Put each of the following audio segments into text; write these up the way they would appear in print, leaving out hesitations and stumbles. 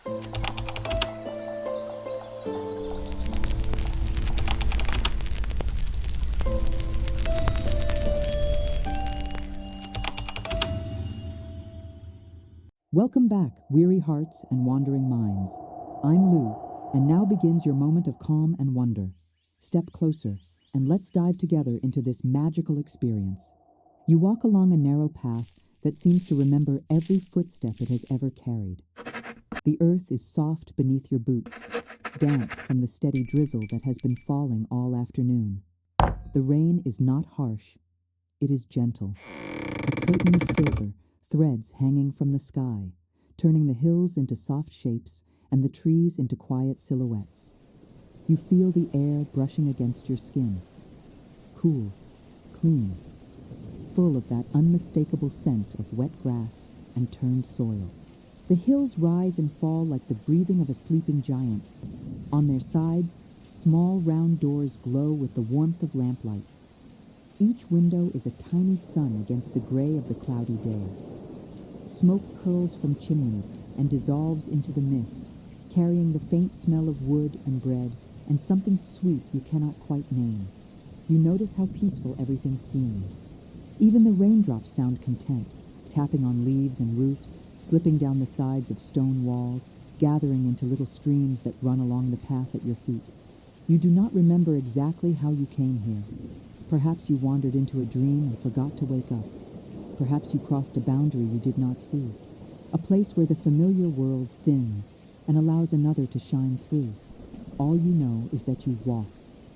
Welcome back, weary hearts and wandering minds. I'm Lou, and now begins your moment of calm and wonder. Step closer, and let's dive together into this magical experience. You walk along a narrow path that seems to remember every footstep it has ever carried. The earth is soft beneath your boots, damp from the steady drizzle that has been falling all afternoon. The rain is not harsh, it is gentle. A curtain of silver, threads hanging from the sky, turning the hills into soft shapes and the trees into quiet silhouettes. You feel the air brushing against your skin. Cool, clean, full of that unmistakable scent of wet grass and turned soil. The hills rise and fall like the breathing of a sleeping giant. On their sides, small round doors glow with the warmth of lamplight. Each window is a tiny sun against the gray of the cloudy day. Smoke curls from chimneys and dissolves into the mist, carrying the faint smell of wood and bread and something sweet you cannot quite name. You notice how peaceful everything seems. Even the raindrops sound content, tapping on leaves and roofs, slipping down the sides of stone walls, gathering into little streams that run along the path at your feet. You do not remember exactly how you came here. Perhaps you wandered into a dream and forgot to wake up. Perhaps you crossed a boundary you did not see, a place where the familiar world thins and allows another to shine through. All you know is that you walk,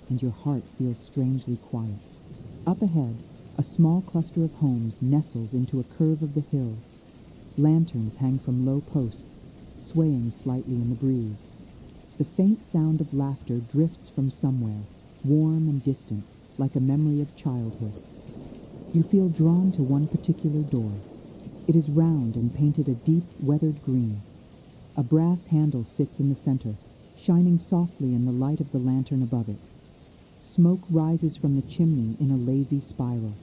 and your heart feels strangely quiet. Up ahead, a small cluster of homes nestles into a curve of the hill. Lanterns hang from low posts, swaying slightly in the breeze. The faint sound of laughter drifts from somewhere, warm and distant, like a memory of childhood. You feel drawn to one particular door. It is round and painted a deep, weathered green. A brass handle sits in the center, shining softly in the light of the lantern above it. Smoke rises from the chimney in a lazy spiral.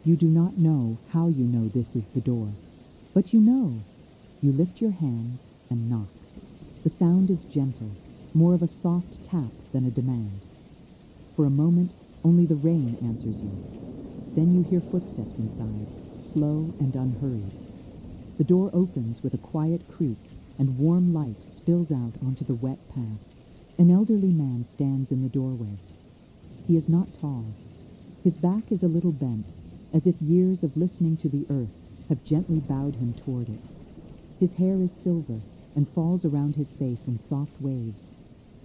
You do not know how you know this is the door, but you know. You lift your hand and knock. The sound is gentle, more of a soft tap than a demand. For a moment, only the rain answers you. Then you hear footsteps inside, slow and unhurried. The door opens with a quiet creak, and warm light spills out onto the wet path. An elderly man stands in the doorway. He is not tall. His back is a little bent, as if years of listening to the earth have gently bowed him toward it. His hair is silver and falls around his face in soft waves.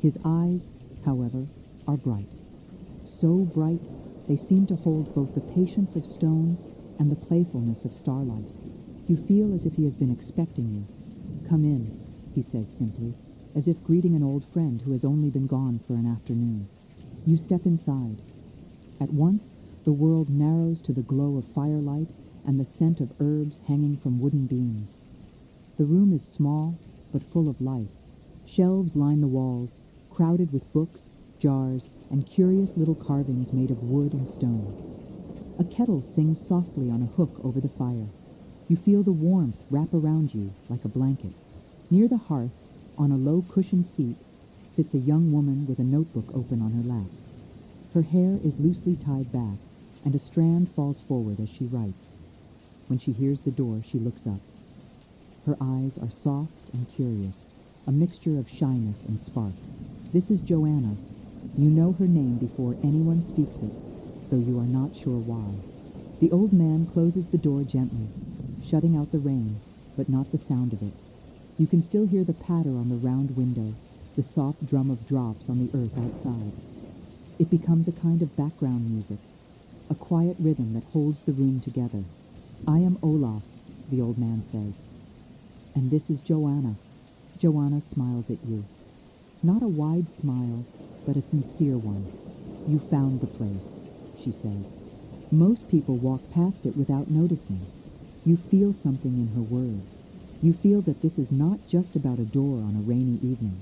His eyes, however, are bright. So bright, they seem to hold both the patience of stone and the playfulness of starlight. You feel as if he has been expecting you. "Come in," he says simply, as if greeting an old friend who has only been gone for an afternoon. You step inside. At once, the world narrows to the glow of firelight and the scent of herbs hanging from wooden beams. The room is small, but full of life. Shelves line the walls, crowded with books, jars, and curious little carvings made of wood and stone. A kettle sings softly on a hook over the fire. You feel the warmth wrap around you like a blanket. Near the hearth, on a low cushioned seat, sits a young woman with a notebook open on her lap. Her hair is loosely tied back, and a strand falls forward as she writes. When she hears the door, she looks up. Her eyes are soft and curious, a mixture of shyness and spark. This is Joanna. You know her name before anyone speaks it, though you are not sure why. The old man closes the door gently, shutting out the rain, but not the sound of it. You can still hear the patter on the round window, the soft drum of drops on the earth outside. It becomes a kind of background music, a quiet rhythm that holds the room together. "I am Olaf," the old man says. "And this is Joanna." Joanna smiles at you. Not a wide smile, but a sincere one. "You found the place," she says. Most people walk past it without noticing. You feel something in her words. You feel that this is not just about a door on a rainy evening.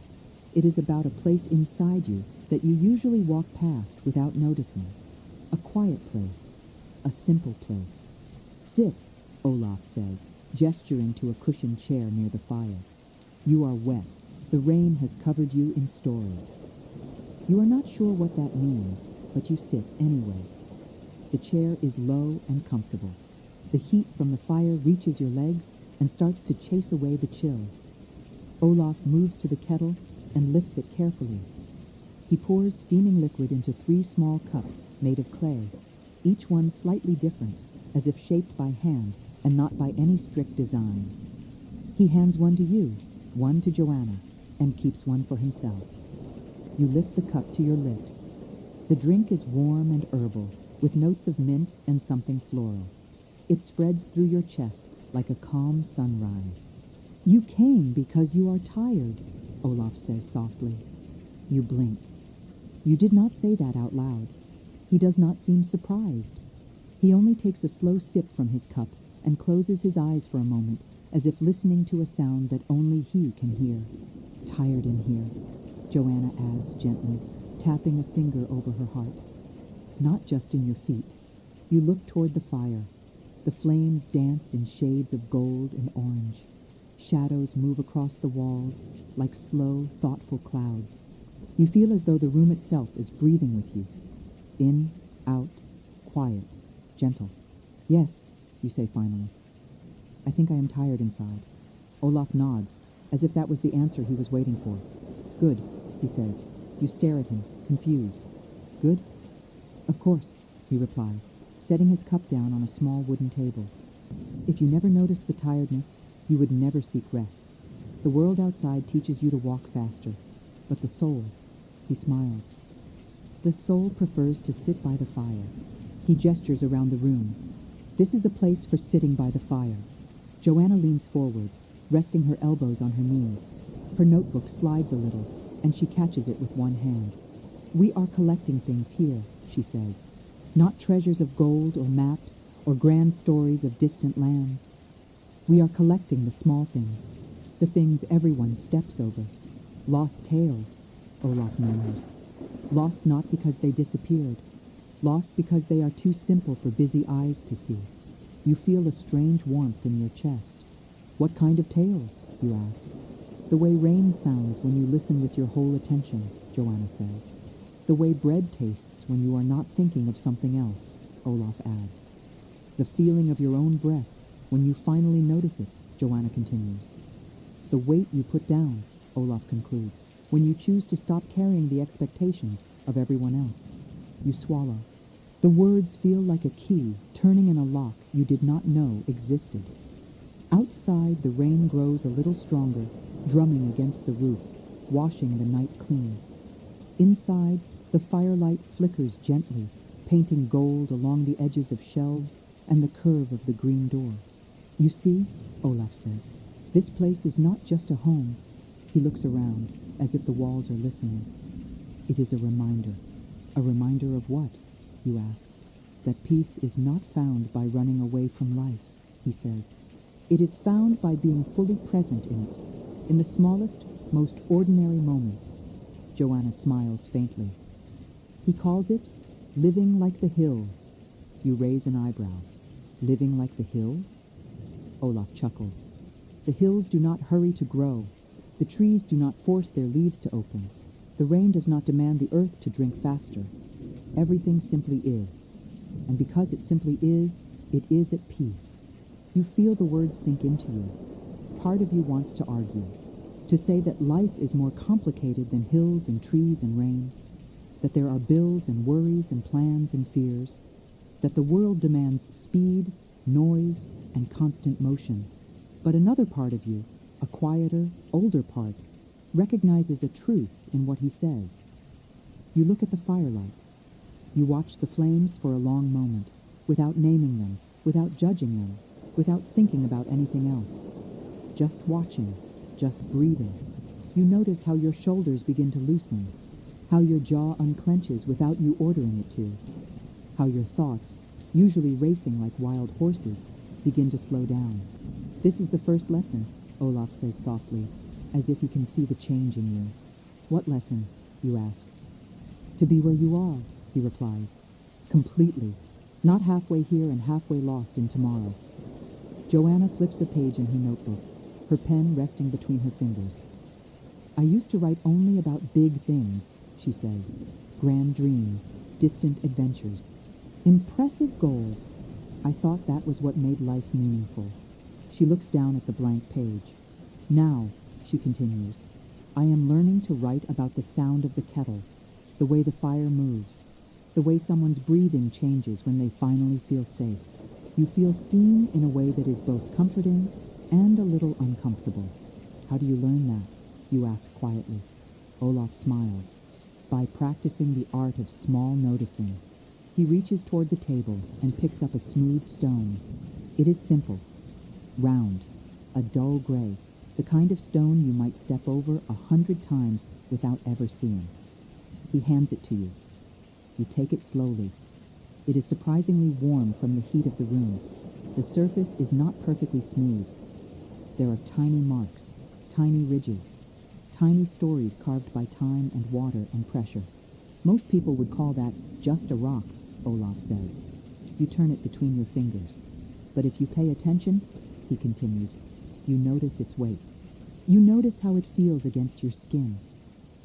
It is about a place inside you that you usually walk past without noticing. A quiet place, a simple place. "Sit," Olaf says, gesturing to a cushioned chair near the fire. You are wet. The rain has covered you in stories. You are not sure what that means, but you sit anyway. The chair is low and comfortable. The heat from the fire reaches your legs and starts to chase away the chill. Olaf moves to the kettle and lifts it carefully. He pours steaming liquid into 3 small cups made of clay, each one slightly different, as if shaped by hand and not by any strict design. He hands one to you, one to Joanna, and keeps one for himself. You lift the cup to your lips. The drink is warm and herbal, with notes of mint and something floral. It spreads through your chest like a calm sunrise. You came because you are tired, Olaf says softly. You blink. You did not say that out loud. He does not seem surprised. He only takes a slow sip from his cup and closes his eyes for a moment, as if listening to a sound that only he can hear. Tired in here, Joanna adds gently, tapping a finger over her heart. Not just in your feet. You look toward the fire. The flames dance in shades of gold and orange. Shadows move across the walls like slow, thoughtful clouds. You feel as though the room itself is breathing with you. In, out, quiet, gentle. Yes, you say finally. I think I am tired inside. Olaf nods, as if that was the answer he was waiting for. Good, he says. You stare at him, confused. Good? Of course, he replies, setting his cup down on a small wooden table. If you never noticed the tiredness, you would never seek rest. The world outside teaches you to walk faster, but the soul, he smiles. The soul prefers to sit by the fire. He gestures around the room. This is a place for sitting by the fire. Joanna leans forward, resting her elbows on her knees. Her notebook slides a little, and she catches it with one hand. We are collecting things here, she says. Not treasures of gold or maps or grand stories of distant lands. We are collecting the small things, the things everyone steps over. Lost tales, Olaf murmurs. Lost not because they disappeared. Lost because they are too simple for busy eyes to see. You feel a strange warmth in your chest. What kind of tales, you ask? The way rain sounds when you listen with your whole attention, Joanna says. The way bread tastes when you are not thinking of something else, Olaf adds. The feeling of your own breath when you finally notice it, Joanna continues. The weight you put down, Olaf concludes, when you choose to stop carrying the expectations of everyone else. You swallow. The words feel like a key turning in a lock you did not know existed. Outside, the rain grows a little stronger, drumming against the roof, washing the night clean. Inside, the firelight flickers gently, painting gold along the edges of shelves and the curve of the green door. You see, Olaf says, this place is not just a home. He looks around, as if the walls are listening. It is a reminder. A reminder of what, you ask? That peace is not found by running away from life, he says. It is found by being fully present in it, in the smallest, most ordinary moments. Joanna smiles faintly. He calls it living like the hills. You raise an eyebrow. Living like the hills? Olaf chuckles. The hills do not hurry to grow. The trees do not force their leaves to open. The rain does not demand the earth to drink faster. Everything simply is. And because it simply is, it is at peace. You feel the words sink into you. Part of you wants to argue, to say that life is more complicated than hills and trees and rain, that there are bills and worries and plans and fears, that the world demands speed, noise, and constant motion. But another part of you, a quieter, older part, recognizes a truth in what he says. You look at the firelight. You watch the flames for a long moment, without naming them, without judging them, without thinking about anything else. Just watching, just breathing. You notice how your shoulders begin to loosen, how your jaw unclenches without you ordering it to, how your thoughts, usually racing like wild horses, begin to slow down. This is the first lesson, Olaf says softly, as if he can see the change in you. What lesson, you ask? To be where you are, he replies. Completely. Not halfway here and halfway lost in tomorrow. Joanna flips a page in her notebook. her pen resting between her fingers. I used to write only about big things, she says. Grand dreams, distant adventures, impressive goals. I thought that was what made life meaningful. She looks down at the blank page. Now, she continues, I am learning to write about the sound of the kettle, the way the fire moves, the way someone's breathing changes when they finally feel safe. You feel seen in a way that is both comforting and a little uncomfortable. How do you learn that? You ask quietly. Olaf smiles. By practicing the art of small noticing. He reaches toward the table and picks up a smooth stone. It is simple, round, a dull gray, the kind of stone you might step over 100 times without ever seeing. He hands it to you. You take it slowly. It is surprisingly warm from the heat of the room. The surface is not perfectly smooth. There are tiny marks, tiny ridges, tiny stories carved by time and water and pressure. Most people would call that just a rock, Olaf says. You turn it between your fingers. But if you pay attention, he continues, you notice its weight. You notice how it feels against your skin.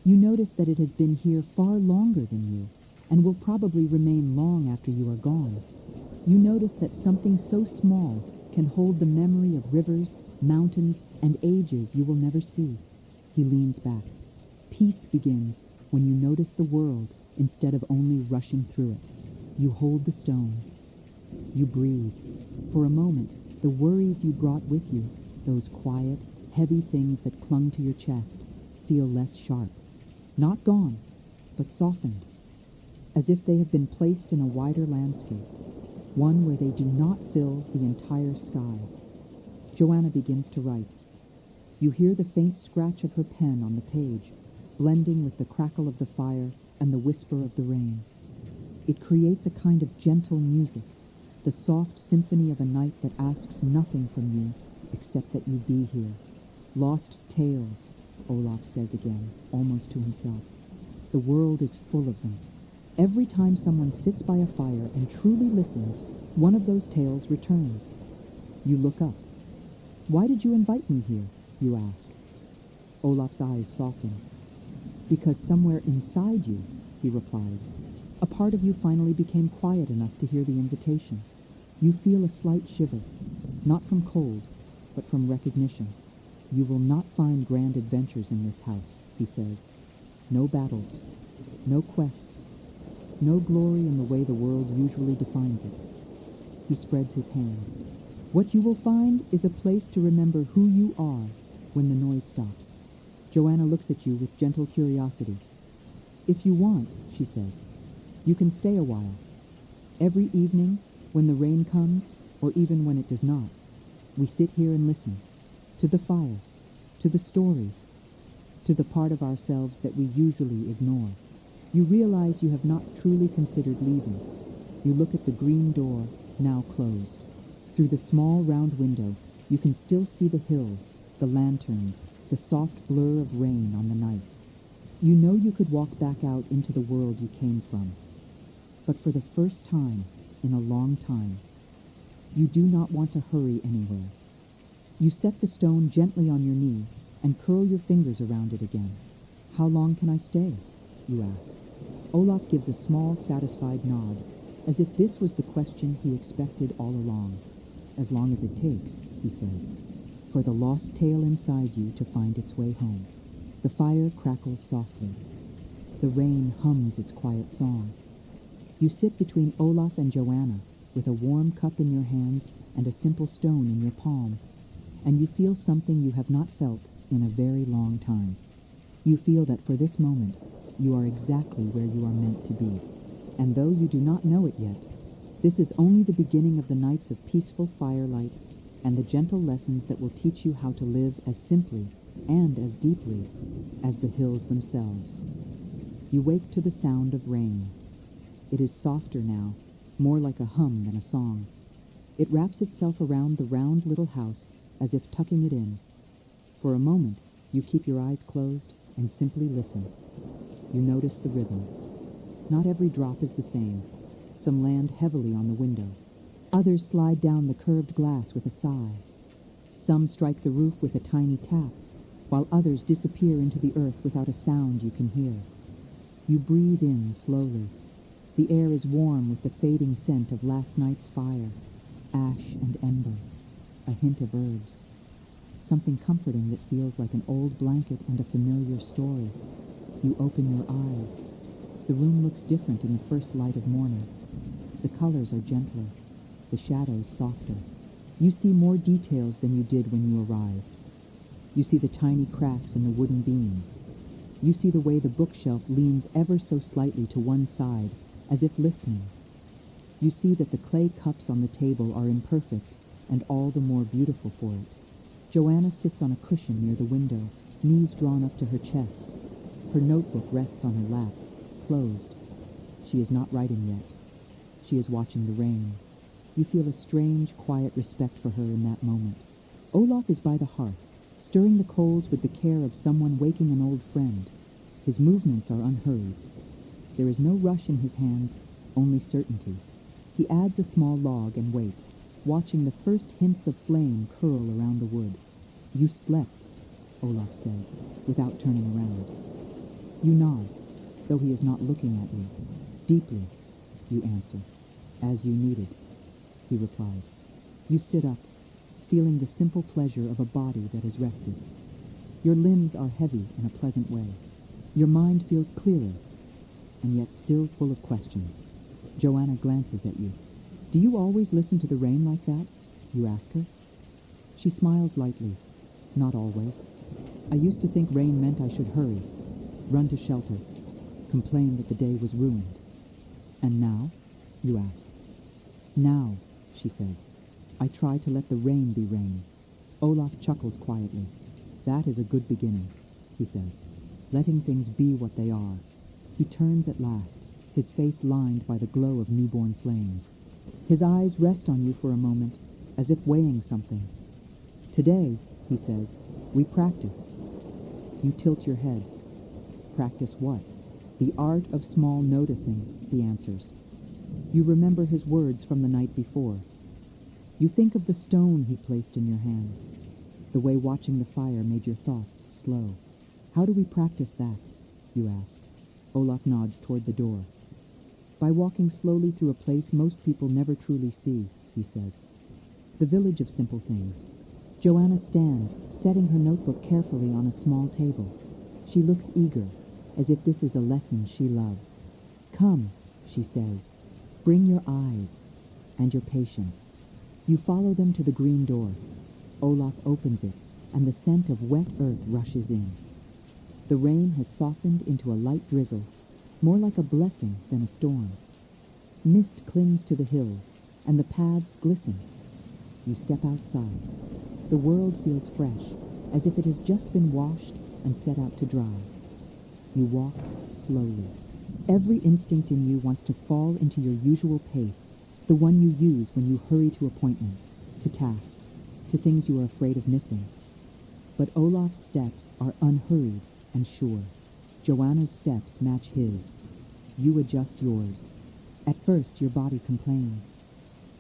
You notice that it has been here far longer than you, and will probably remain long after you are gone. You notice that something so small can hold the memory of rivers, mountains, and ages you will never see. He leans back. Peace begins when you notice the world instead of only rushing through it. You hold the stone. You breathe. For a moment, the worries you brought with you, those quiet, heavy things that clung to your chest, feel less sharp. Not gone, but softened, as if they have been placed in a wider landscape, one where they do not fill the entire sky. Joanna begins to write. You hear the faint scratch of her pen on the page, blending with the crackle of the fire and the whisper of the rain. It creates a kind of gentle music, the soft symphony of a night that asks nothing from you except that you be here. Lost tales, Olaf says again, almost to himself. The world is full of them. Every time someone sits by a fire and truly listens, one of those tales returns. You look up. Why did you invite me here? You ask. Olaf's eyes soften. Because somewhere inside you, he replies, a part of you finally became quiet enough to hear the invitation. You feel a slight shiver, not from cold, but from recognition. You will not find grand adventures in this house, he says. No battles, no quests, no glory in the way the world usually defines it. He spreads his hands. What you will find is a place to remember who you are when the noise stops. Joanna looks at you with gentle curiosity. If you want, she says, you can stay a while. Every evening, when the rain comes, or even when it does not, we sit here and listen. To the fire, to the stories, to the part of ourselves that we usually ignore. You realize you have not truly considered leaving. You look at the green door, now closed. Through the small round window, you can still see the hills, the lanterns, the soft blur of rain on the night. You know you could walk back out into the world you came from. But for the first time in a long time, you do not want to hurry anywhere. You set the stone gently on your knee and curl your fingers around it again. How long can I stay? You ask. Olaf gives a small, satisfied nod, as if this was the question he expected all along. As long as it takes, he says, for the lost tale inside you to find its way home. The fire crackles softly. The rain hums its quiet song. You sit between Olaf and Joanna, with a warm cup in your hands and a simple stone in your palm, and you feel something you have not felt in a very long time. You feel that for this moment, you are exactly where you are meant to be. And though you do not know it yet, this is only the beginning of the nights of peaceful firelight and the gentle lessons that will teach you how to live as simply and as deeply as the hills themselves. You wake to the sound of rain. It is softer now, more like a hum than a song. It wraps itself around the round little house as if tucking it in. For a moment, you keep your eyes closed and simply listen. You notice the rhythm. Not every drop is the same. Some land heavily on the window. Others slide down the curved glass with a sigh. Some strike the roof with a tiny tap, while others disappear into the earth without a sound you can hear. You breathe in slowly. The air is warm with the fading scent of last night's fire, ash and ember, a hint of herbs. Something comforting that feels like an old blanket and a familiar story. You open your eyes. The room looks different in the first light of morning. The colors are gentler, the shadows softer. You see more details than you did when you arrived. You see the tiny cracks in the wooden beams. You see the way the bookshelf leans ever so slightly to one side, as if listening. You see that the clay cups on the table are imperfect, and all the more beautiful for it. Joanna sits on a cushion near the window, knees drawn up to her chest. Her notebook rests on her lap, closed. She is not writing yet. She is watching the rain. You feel a strange, quiet respect for her in that moment. Olaf is by the hearth, stirring the coals with the care of someone waking an old friend. His movements are unhurried. There is no rush in his hands, only certainty. He adds a small log and waits, watching the first hints of flame curl around the wood. You slept, Olaf says, without turning around. You nod, though he is not looking at you. Deeply, you answer. As you needed, he replies. You sit up, feeling the simple pleasure of a body that has rested. Your limbs are heavy in a pleasant way. Your mind feels clearer, and yet still full of questions. Joanna glances at you. Do you always listen to the rain like that? You ask her. She smiles lightly. Not always. I used to think rain meant I should hurry, run to shelter, complain that the day was ruined. And now? You ask. Now, she says, I try to let the rain be rain. Olaf chuckles quietly. That is a good beginning, he says, letting things be what they are. He turns at last, his face lined by the glow of newborn flames. His eyes rest on you for a moment, as if weighing something. Today, he says, we practice. You tilt your head. Practice what? The art of small noticing, he answers. You remember his words from the night before. You think of the stone he placed in your hand, the way watching the fire made your thoughts slow. How do we practice that? You ask. Olaf nods toward the door. By walking slowly through a place most people never truly see, he says. The village of simple things. Joanna stands, setting her notebook carefully on a small table. She looks eager, as if this is a lesson she loves. Come, she says. Bring your eyes and your patience. You follow them to the green door. Olaf opens it, and the scent of wet earth rushes in. The rain has softened into a light drizzle, more like a blessing than a storm. Mist clings to the hills, and the paths glisten. You step outside. The world feels fresh, as if it has just been washed and set out to dry. You walk slowly. Every instinct in you wants to fall into your usual pace, the one you use when you hurry to appointments, to tasks, to things you are afraid of missing. But Olaf's steps are unhurried and sure. Joanna's steps match his. You adjust yours. At first, your body complains.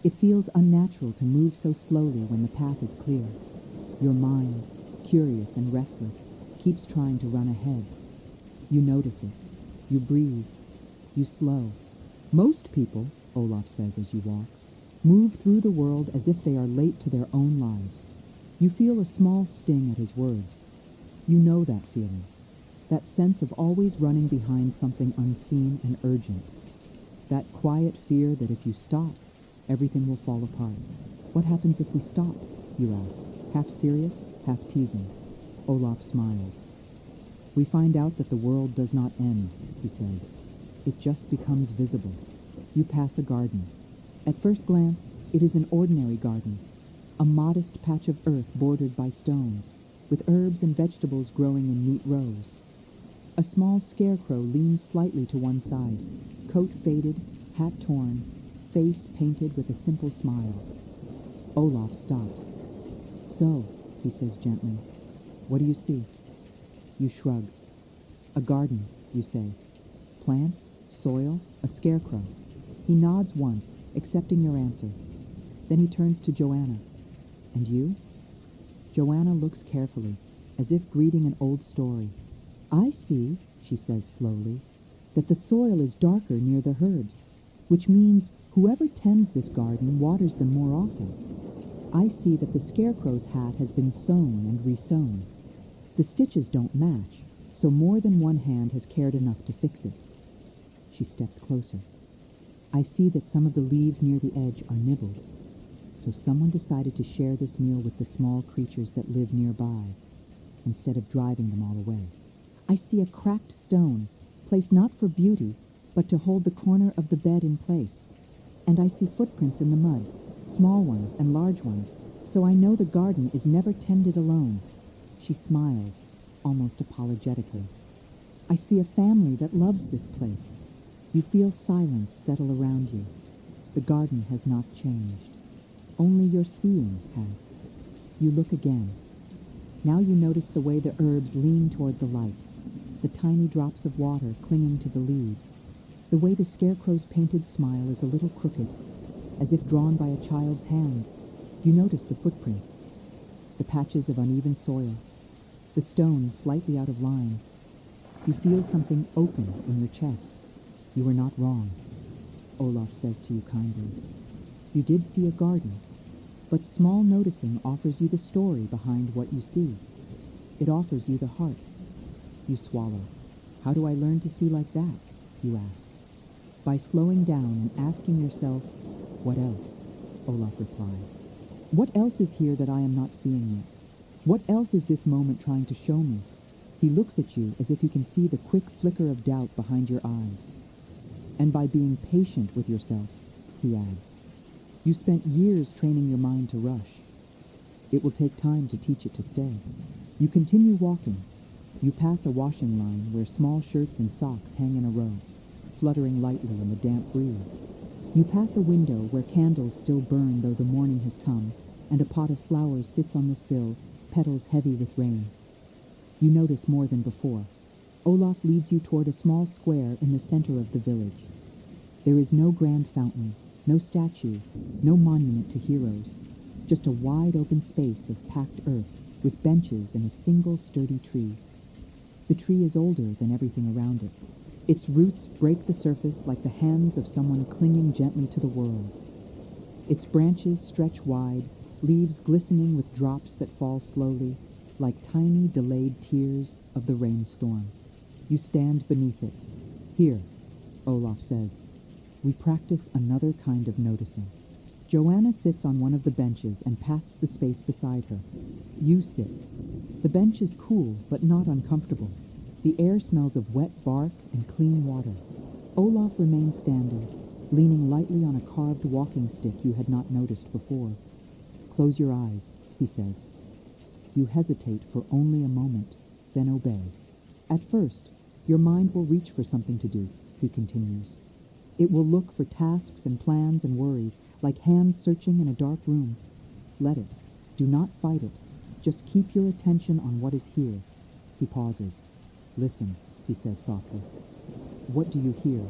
It feels unnatural to move so slowly when the path is clear. Your mind, curious and restless, keeps trying to run ahead. You notice it. You breathe. You slow. Most people, Olaf says as you walk, move through the world as if they are late to their own lives. You feel a small sting at his words. You know that feeling. That sense of always running behind something unseen and urgent. That quiet fear that if you stop, everything will fall apart. What happens if we stop? You ask, half serious, half teasing. Olaf smiles. We find out that the world does not end, he says. It just becomes visible. You pass a garden. At first glance, it is an ordinary garden, a modest patch of earth bordered by stones, with herbs and vegetables growing in neat rows. A small scarecrow leans slightly to one side, coat faded, hat torn, face painted with a simple smile. Olaf stops. So, he says gently, what do you see? You shrug. A garden, you say. Plants, soil, a scarecrow. He nods once, accepting your answer. Then he turns to Joanna. And you? Joanna looks carefully, as if greeting an old story. I see, she says slowly, that the soil is darker near the herbs, which means whoever tends this garden waters them more often. I see that the scarecrow's hat has been sewn and resewn. The stitches don't match, so more than one hand has cared enough to fix it. She steps closer. I see that some of the leaves near the edge are nibbled, so someone decided to share this meal with the small creatures that live nearby, instead of driving them all away. I see a cracked stone, placed not for beauty, but to hold the corner of the bed in place. And I see footprints in the mud, small ones and large ones, so I know the garden is never tended alone. She smiles, almost apologetically. I see a family that loves this place. You feel silence settle around you. The garden has not changed. Only your seeing has. You look again. Now you notice the way the herbs lean toward the light, the tiny drops of water clinging to the leaves, the way the scarecrow's painted smile is a little crooked, as if drawn by a child's hand. You notice the footprints, the patches of uneven soil, the stone slightly out of line. You feel something open in your chest. You are not wrong, Olaf says to you kindly. You did see a garden, but small noticing offers you the story behind what you see. It offers you the heart. You swallow. How do I learn to see like that? You ask. By slowing down and asking yourself, what else? Olaf replies. What else is here that I am not seeing yet? What else is this moment trying to show me? He looks at you as if he can see the quick flicker of doubt behind your eyes. And by being patient with yourself, he adds, you spent years training your mind to rush. It will take time to teach it to stay. You continue walking. You pass a washing line where small shirts and socks hang in a row, fluttering lightly in the damp breeze. You pass a window where candles still burn though the morning has come, and a pot of flowers sits on the sill, petals heavy with rain. You notice more than before. Olaf leads you toward a small square in the center of the village. There is no grand fountain, no statue, no monument to heroes, just a wide open space of packed earth with benches and a single sturdy tree. The tree is older than everything around it. Its roots break the surface like the hands of someone clinging gently to the world. Its branches stretch wide, leaves glistening with drops that fall slowly, like tiny delayed tears of the rainstorm. You stand beneath it. Here, Olaf says, we practice another kind of noticing. Joanna sits on one of the benches and pats the space beside her. You sit. The bench is cool, but not uncomfortable. The air smells of wet bark and clean water. Olaf remains standing, leaning lightly on a carved walking stick you had not noticed before. Close your eyes, he says. You hesitate for only a moment, then obey. At first, your mind will reach for something to do, he continues. It will look for tasks and plans and worries, like hands searching in a dark room. Let it. Do not fight it. Just keep your attention on what is here. He pauses. Listen, he says softly. What do you hear?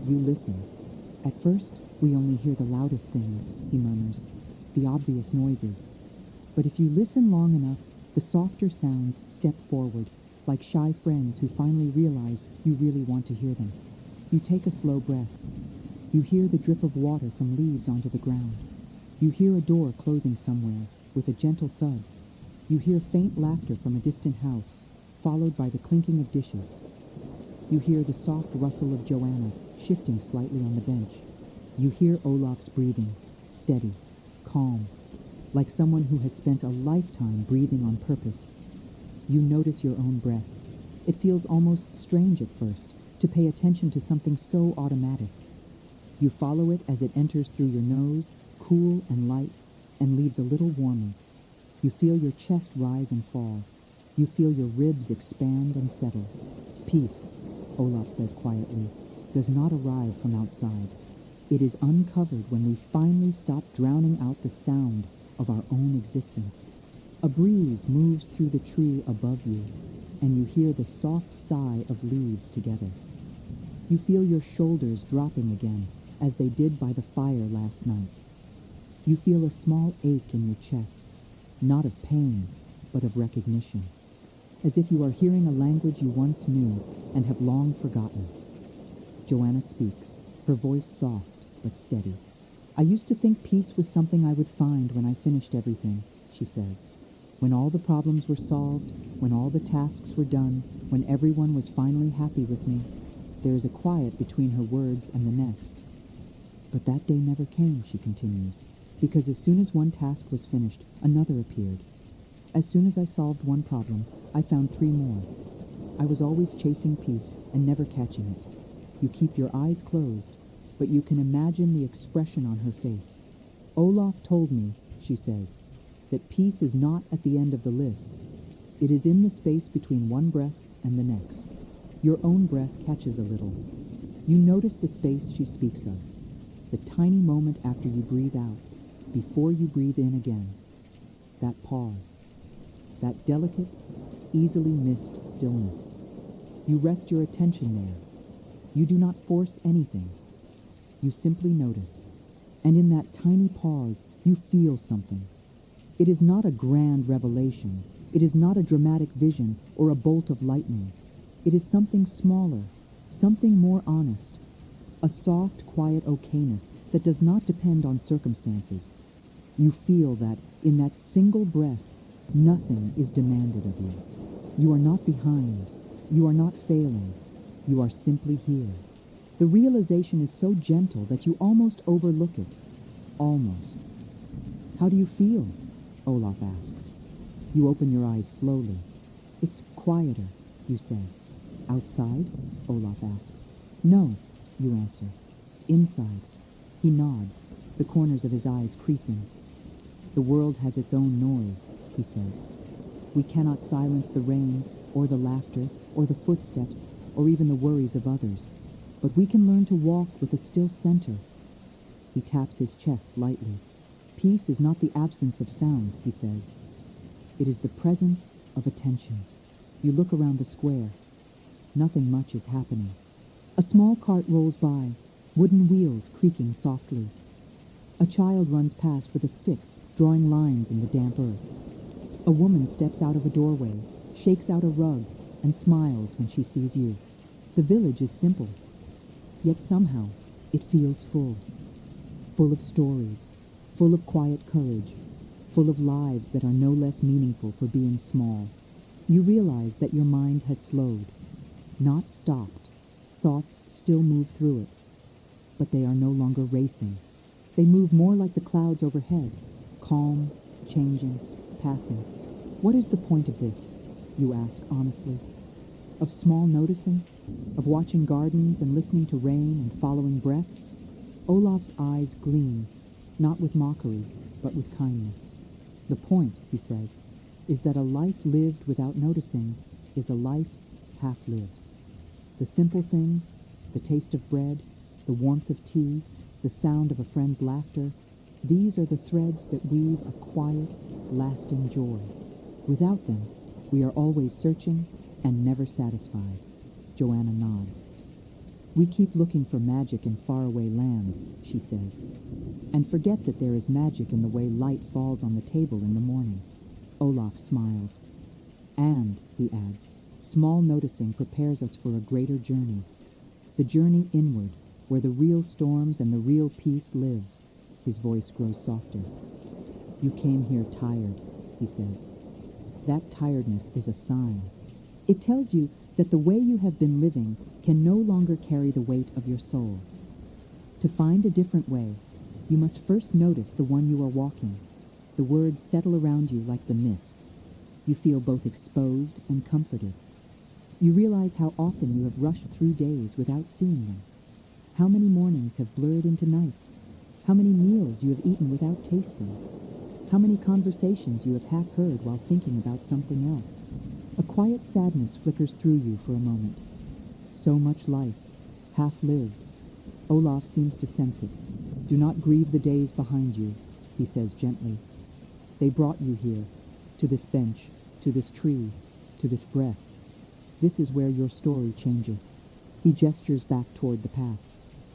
You listen. At first, we only hear the loudest things, he murmurs, the obvious noises. But if you listen long enough, the softer sounds step forward, like shy friends who finally realize you really want to hear them. You take a slow breath. You hear the drip of water from leaves onto the ground. You hear a door closing somewhere with a gentle thud. You hear faint laughter from a distant house, followed by the clinking of dishes. You hear the soft rustle of Joanna shifting slightly on the bench. You hear Olaf's breathing, steady, calm, like someone who has spent a lifetime breathing on purpose. You notice your own breath. It feels almost strange at first to pay attention to something so automatic. You follow it as it enters through your nose, cool and light, and leaves a little warmer. You feel your chest rise and fall. You feel your ribs expand and settle. Peace, Olaf says quietly, does not arrive from outside. It is uncovered when we finally stop drowning out the sound of our own existence. A breeze moves through the tree above you, and you hear the soft sigh of leaves together. You feel your shoulders dropping again, as they did by the fire last night. You feel a small ache in your chest. not of pain, but of recognition, as if you are hearing a language you once knew and have long forgotten. Joanna speaks, her voice soft but steady. I used to think peace was something I would find when I finished everything, she says. When all the problems were solved, when all the tasks were done, when everyone was finally happy with me, there is a quiet between her words and the next. But that day never came, she continues, because as soon as one task was finished, another appeared. As soon as I solved one problem, I found 3 more. I was always chasing peace and never catching it. You keep your eyes closed, but you can imagine the expression on her face. Olaf told me, she says, that peace is not at the end of the list. It is in the space between one breath and the next. Your own breath catches a little. You notice the space she speaks of, the tiny moment after you breathe out, before you breathe in again. That pause, that delicate, easily missed stillness. You rest your attention there. You do not force anything. You simply notice. And in that tiny pause, you feel something. It is not a grand revelation. It is not a dramatic vision or a bolt of lightning. It is something smaller, something more honest. A soft, quiet okayness that does not depend on circumstances. You feel that, in that single breath, nothing is demanded of you. You are not behind. You are not failing. You are simply here. The realization is so gentle that you almost overlook it. Almost. How do you feel? Olaf asks. You open your eyes slowly. It's quieter, you say. Outside? Olaf asks. No, you answer. Inside. He nods, the corners of his eyes creasing. The world has its own noise, he says. We cannot silence the rain, or the laughter, or the footsteps, or even the worries of others. But we can learn to walk with a still center. He taps his chest lightly. Peace is not the absence of sound, he says. It is the presence of attention. You look around the square. Nothing much is happening. A small cart rolls by, wooden wheels creaking softly. A child runs past with a stick, drawing lines in the damp earth. A woman steps out of a doorway, shakes out a rug, and smiles when she sees you. The village is simple, yet somehow it feels full. Full of stories, full of quiet courage, full of lives that are no less meaningful for being small. You realize that your mind has slowed, not stopped. Thoughts still move through it, but they are no longer racing. They move more like the clouds overhead, calm, changing, passing. What is the point of this, you ask honestly? Of small noticing? Of watching gardens and listening to rain and following breaths? Olaf's eyes gleam, not with mockery, but with kindness. The point, he says, is that a life lived without noticing is a life half-lived. The simple things, the taste of bread, the warmth of tea, the sound of a friend's laughter, these are the threads that weave a quiet, lasting joy. Without them, we are always searching and never satisfied. Joanna nods. We keep looking for magic in faraway lands, she says, and forget that there is magic in the way light falls on the table in the morning. Olaf smiles. And, he adds, small noticing prepares us for a greater journey. The journey inward, where the real storms and the real peace live. His voice grows softer. You came here tired, he says. That tiredness is a sign. It tells you that the way you have been living can no longer carry the weight of your soul. To find a different way, you must first notice the one you are walking. The words settle around you like the mist. You feel both exposed and comforted. You realize how often you have rushed through days without seeing them. How many mornings have blurred into nights? How many meals you have eaten without tasting? How many conversations you have half heard while thinking about something else? A quiet sadness flickers through you for a moment. So much life, half-lived. Olaf seems to sense it. Do not grieve the days behind you, he says gently. They brought you here, to this bench, to this tree, to this breath. This is where your story changes. He gestures back toward the path.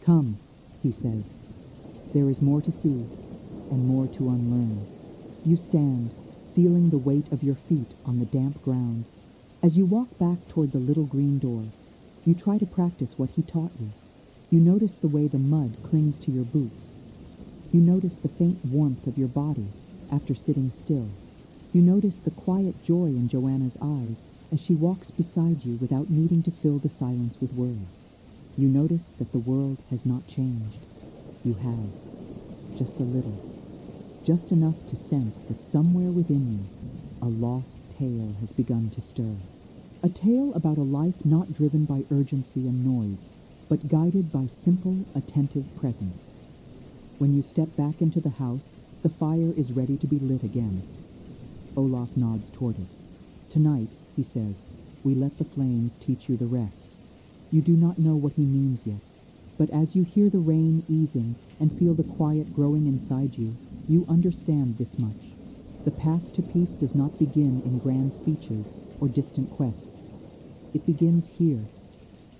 Come, he says. There is more to see, and more to unlearn. You stand, feeling the weight of your feet on the damp ground. As you walk back toward the little green door, you try to practice what he taught you. You notice the way the mud clings to your boots. You notice the faint warmth of your body after sitting still. You notice the quiet joy in Joanna's eyes as she walks beside you without needing to fill the silence with words. You notice that the world has not changed. You have. Just a little. Just enough to sense that somewhere within you, a lost tale has begun to stir. A tale about a life not driven by urgency and noise, but guided by simple, attentive presence. When you step back into the house, the fire is ready to be lit again. Olaf nods toward it. Tonight, he says, we let the flames teach you the rest. You do not know what he means yet, but as you hear the rain easing and feel the quiet growing inside you, you understand this much. The path to peace does not begin in grand speeches or distant quests. It begins here,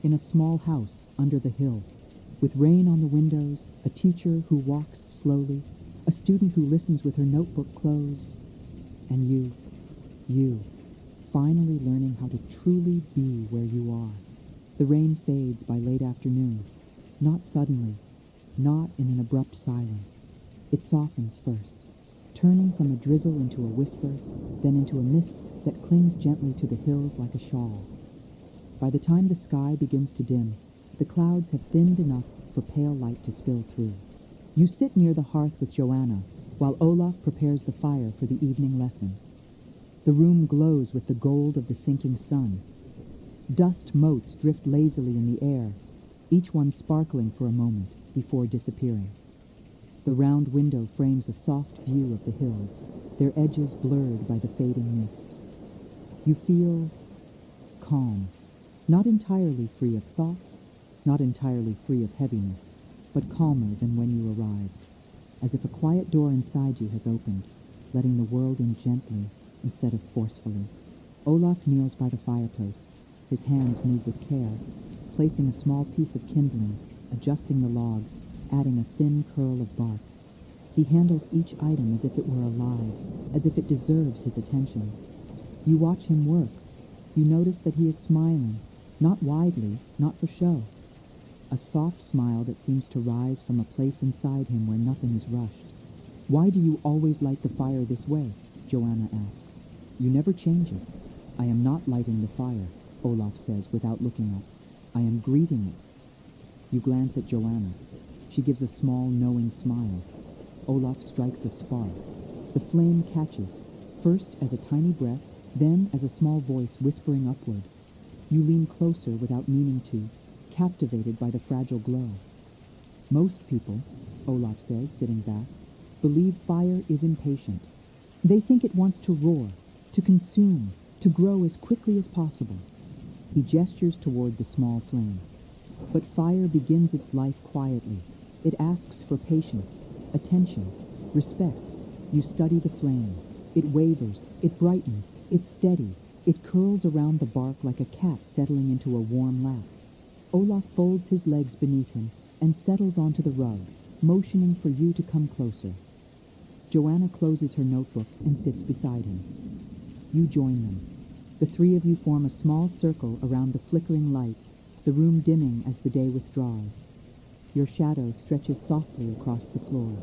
in a small house under the hill, with rain on the windows, a teacher who walks slowly, a student who listens with her notebook closed, and you, finally learning how to truly be where you are. The rain fades by late afternoon, not suddenly, not in an abrupt silence. It softens first, turning from a drizzle into a whisper, then into a mist that clings gently to the hills like a shawl. By the time the sky begins to dim, the clouds have thinned enough for pale light to spill through. You sit near the hearth with Joanna, while Olaf prepares the fire for the evening lesson. The room glows with the gold of the sinking sun. Dust motes drift lazily in the air, each one sparkling for a moment before disappearing. The round window frames a soft view of the hills, their edges blurred by the fading mist. You feel calm, not entirely free of thoughts, not entirely free of heaviness, but calmer than when you arrived, as if a quiet door inside you has opened, letting the world in gently instead of forcefully. Olaf kneels by the fireplace. His hands move with care, placing a small piece of kindling, adjusting the logs, adding a thin curl of bark. He handles each item as if it were alive, as if it deserves his attention. You watch him work. You notice that he is smiling, not widely, not for show. A soft smile that seems to rise from a place inside him where nothing is rushed. Why do you always light the fire this way? Joanna asks. You never change it. I am not lighting the fire, Olaf says without looking up. I am greeting it. You glance at Joanna. She gives a small, knowing smile. Olaf strikes a spark. The flame catches, first as a tiny breath, then as a small voice whispering upward. You lean closer without meaning to, captivated by the fragile glow. Most people, Olaf says, sitting back, believe fire is impatient. They think it wants to roar, to consume, to grow as quickly as possible. He gestures toward the small flame. But fire begins its life quietly. It asks for patience, attention, respect. You study the flame. It wavers, it brightens, it steadies, it curls around the bark like a cat settling into a warm lap. Olaf folds his legs beneath him and settles onto the rug, motioning for you to come closer. Joanna closes her notebook and sits beside him. You join them. The three of you form a small circle around the flickering light, the room dimming as the day withdraws. Your shadow stretches softly across the floor.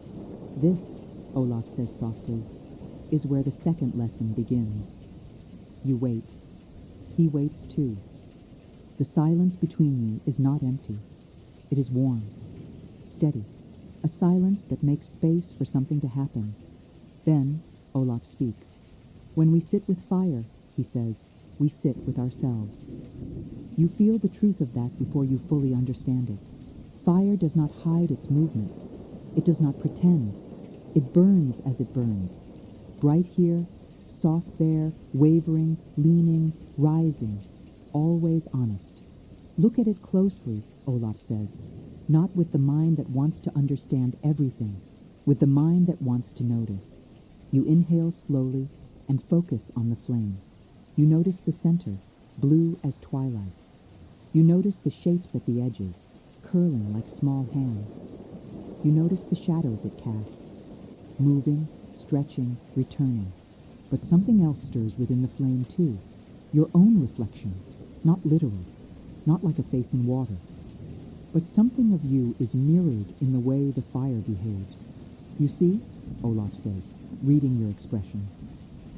This, Olaf says softly, is where the second lesson begins. You wait. He waits too. The silence between you is not empty. It is warm, steady, a silence that makes space for something to happen. Then, Olaf speaks. When we sit with fire, he says, we sit with ourselves. You feel the truth of that before you fully understand it. Fire does not hide its movement. It does not pretend. It burns as it burns. Bright here, soft there, wavering, leaning, rising, always honest. Look at it closely, Olaf says, not with the mind that wants to understand everything, with the mind that wants to notice. You inhale slowly and focus on the flame. You notice the center, blue as twilight. You notice the shapes at the edges, curling like small hands. You notice the shadows it casts, moving, stretching, returning. But something else stirs within the flame too. Your own reflection, not literal, not like a face in water. But something of you is mirrored in the way the fire behaves. You see, Olaf says, reading your expression,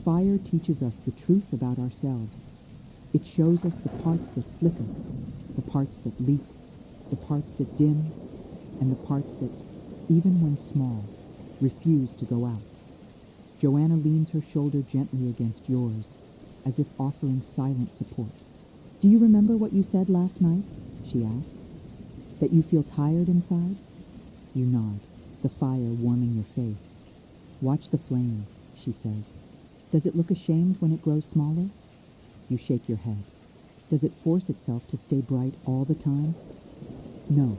fire teaches us the truth about ourselves. It shows us the parts that flicker, the parts that leap, the parts that dim, and the parts that, even when small, refuse to go out. Joanna leans her shoulder gently against yours, as if offering silent support. Do you remember what you said last night? She asks. That you feel tired inside? You nod, the fire warming your face. Watch the flame, she says. Does it look ashamed when it grows smaller? You shake your head. Does it force itself to stay bright all the time? No.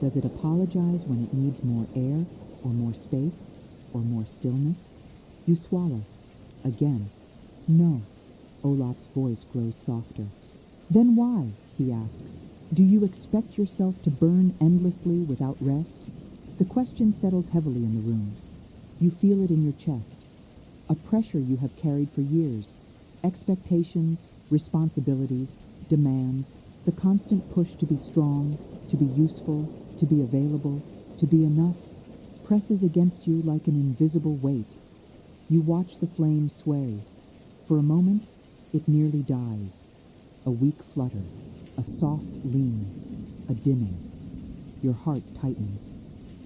Does it apologize when it needs more air, or more space, or more stillness? You swallow. Again. No. Olaf's voice grows softer. Then why? He asks. Do you expect yourself to burn endlessly without rest? The question settles heavily in the room. You feel it in your chest. A pressure you have carried for years. Expectations, responsibilities, demands, the constant push to be strong, to be useful, to be available, to be enough, presses against you like an invisible weight. You watch the flame sway. For a moment, it nearly dies. A weak flutter, a soft lean, a dimming. Your heart tightens.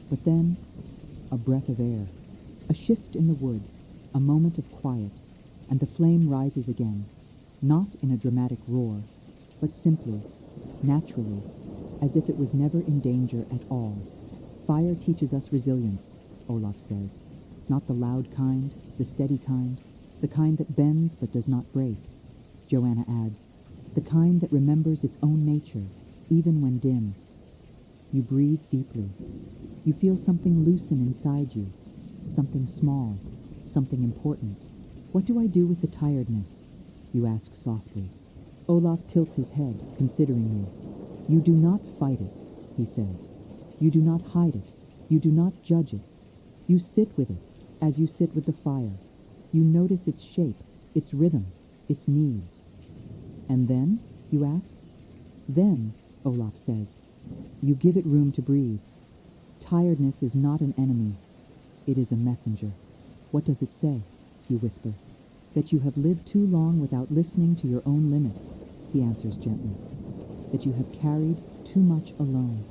But then, a breath of air, a shift in the wood, a moment of quiet, and the flame rises again, not in a dramatic roar, but simply, naturally, as if it was never in danger at all. Fire teaches us resilience, Olaf says. Not the loud kind, the steady kind, the kind that bends but does not break. Joanna adds, the kind that remembers its own nature, even when dim. You breathe deeply. You feel something loosen inside you, something small, something important. What do I do with the tiredness? You ask softly. Olaf tilts his head, considering you. You do not fight it, he says. You do not hide it. You do not judge it. You sit with it, as you sit with the fire. You notice its shape, its rhythm, its needs. And then, you ask? Then, Olaf says, you give it room to breathe. Tiredness is not an enemy. It is a messenger. What does it say? You whisper. That you have lived too long without listening to your own limits, he answers gently. That you have carried too much alone.